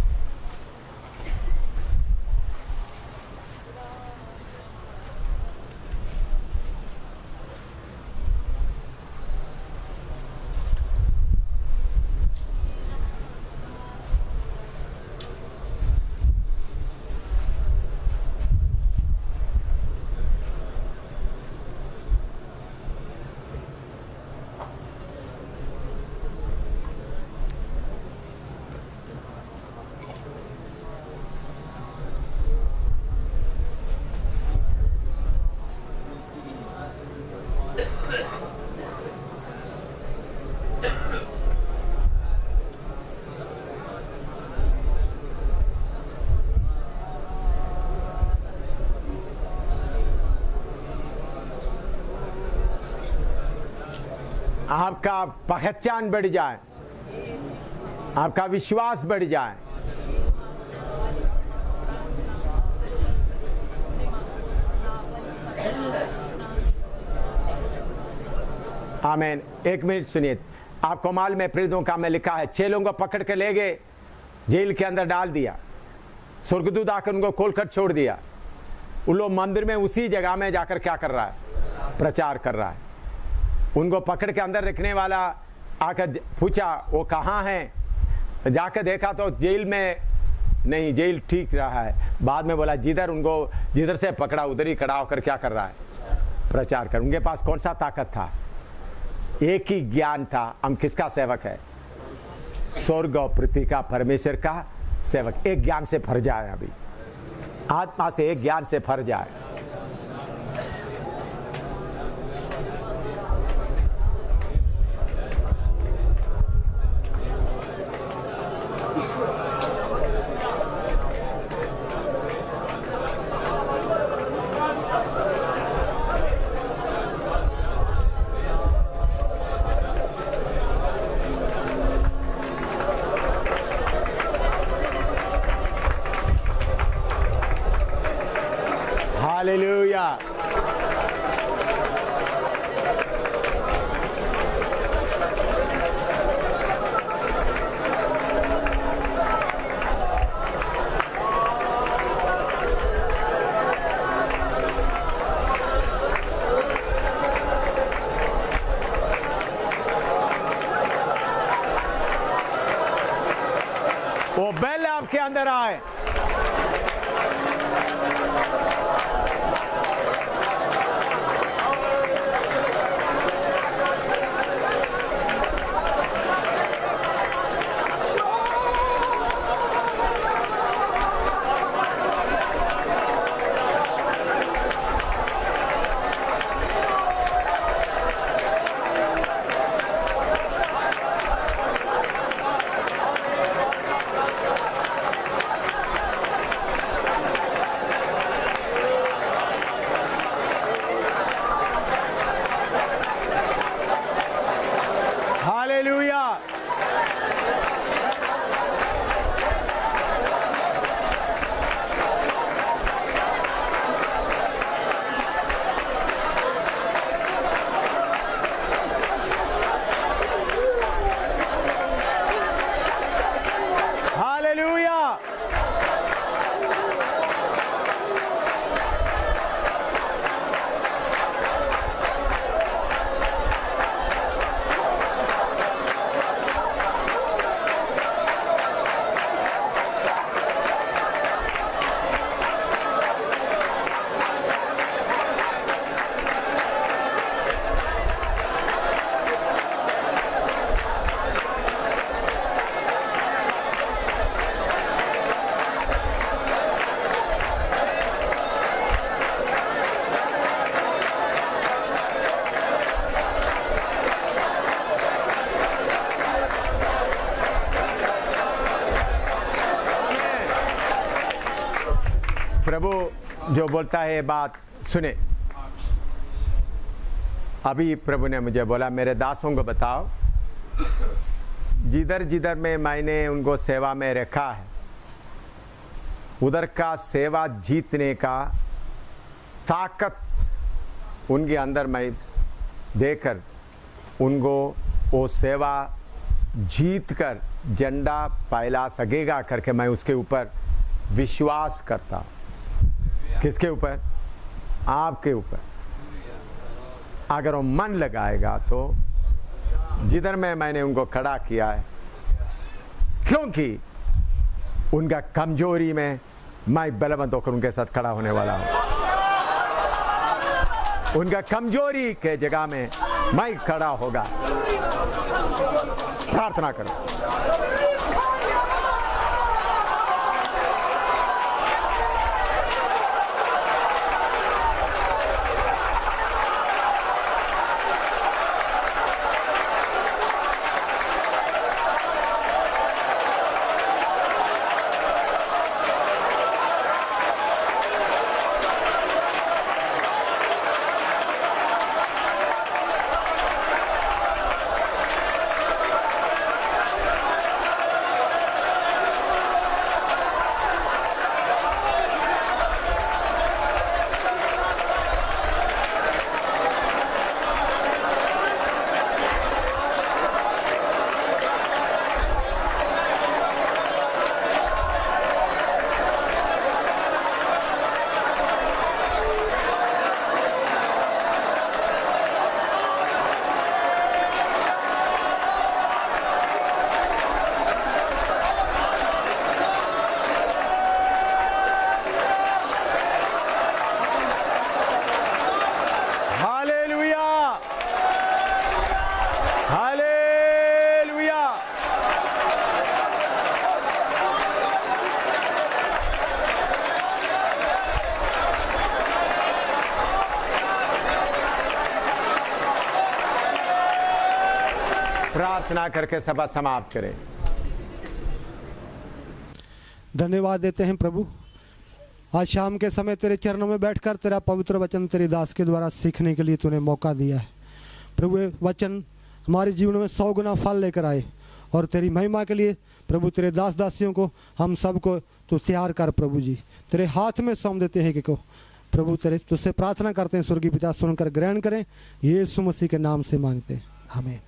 आपका पहचान बढ़ जाए, आपका विश्वास बढ़ जाए। आमीन। 1 मिनट सुनिए। आपको मालूम है प्रेरितों का में लिखा है 6 लोगों को पकड़ के ले गए, जेल के अंदर डाल दिया, स्वर्गदूत आकर उनको खोलकर छोड़ दिया। उन लोग मंदिर में उसी जगह में जाकर क्या कर रहा है? प्रचार कर रहा है। उनको पकड़ के अंदर रखने वाला आकर पूछा वो कहाँ हैं, जाकर देखा तो जेल में नहीं, जेल ठीक रहा है। बाद में बोला जिधर से पकड़ा उधर ही खड़ा होकर क्या कर रहा है? प्रचार कर। उनके पास कौन सा ताकत था? एक ही ज्ञान था, हम किसका सेवक है? स्वर्ग और पृथ्वी का परमेश्वर का सेवक। एक ज्ञान से भर जाए, अभी आत्मा से एक ज्ञान से भर जाए। हालेलुया। वो बैल आपके अंदर आए। हालेलुया। हालेलुया। प्रभु जो बोलता है बात सुने। अभी प्रभु ने मुझे बोला मेरे दासों को बताओ, जिधर जिधर में मैंने उनको सेवा में रखा है उधर का सेवा जीतने का ताकत उनके अंदर मैं देकर उनको वो सेवा जीत कर झंडा फैला सकेगा करके मैं उसके ऊपर विश्वास करता। किसके ऊपर? आपके ऊपर। अगर वो मन लगाएगा तो जिधर में मैंने उनको खड़ा किया है, क्योंकि उनका कमजोरी में मैं बलवंत होकर उनके साथ खड़ा होने वाला हूं। उनका कमजोरी के जगह में मैं खड़ा होगा। प्रार्थना करो। Hallelujah, hallelujah. प्रार्थना करके सभा समाप्त करें। धन्यवाद देते हैं प्रभु, आज शाम के समय तेरे चरणों में बैठकर तेरा पवित्र वचन तेरी दास के द्वारा सीखने के लिए तूने मौका दिया है। प्रभु ये वचन हमारे जीवन में 100 गुना फल लेकर आए और तेरी महिमा के लिए प्रभु तेरे दास दासियों को हम सबको तू तैयार कर प्रभु जी, तेरे हाथ में सौंप देते हैं कि को प्रभु तेरे तुझसे प्रार्थना करते हैं, स्वर्गीय पिता सुनकर ग्रहण करें, यीशु मसीह के नाम से मांगते हैं, आमीन।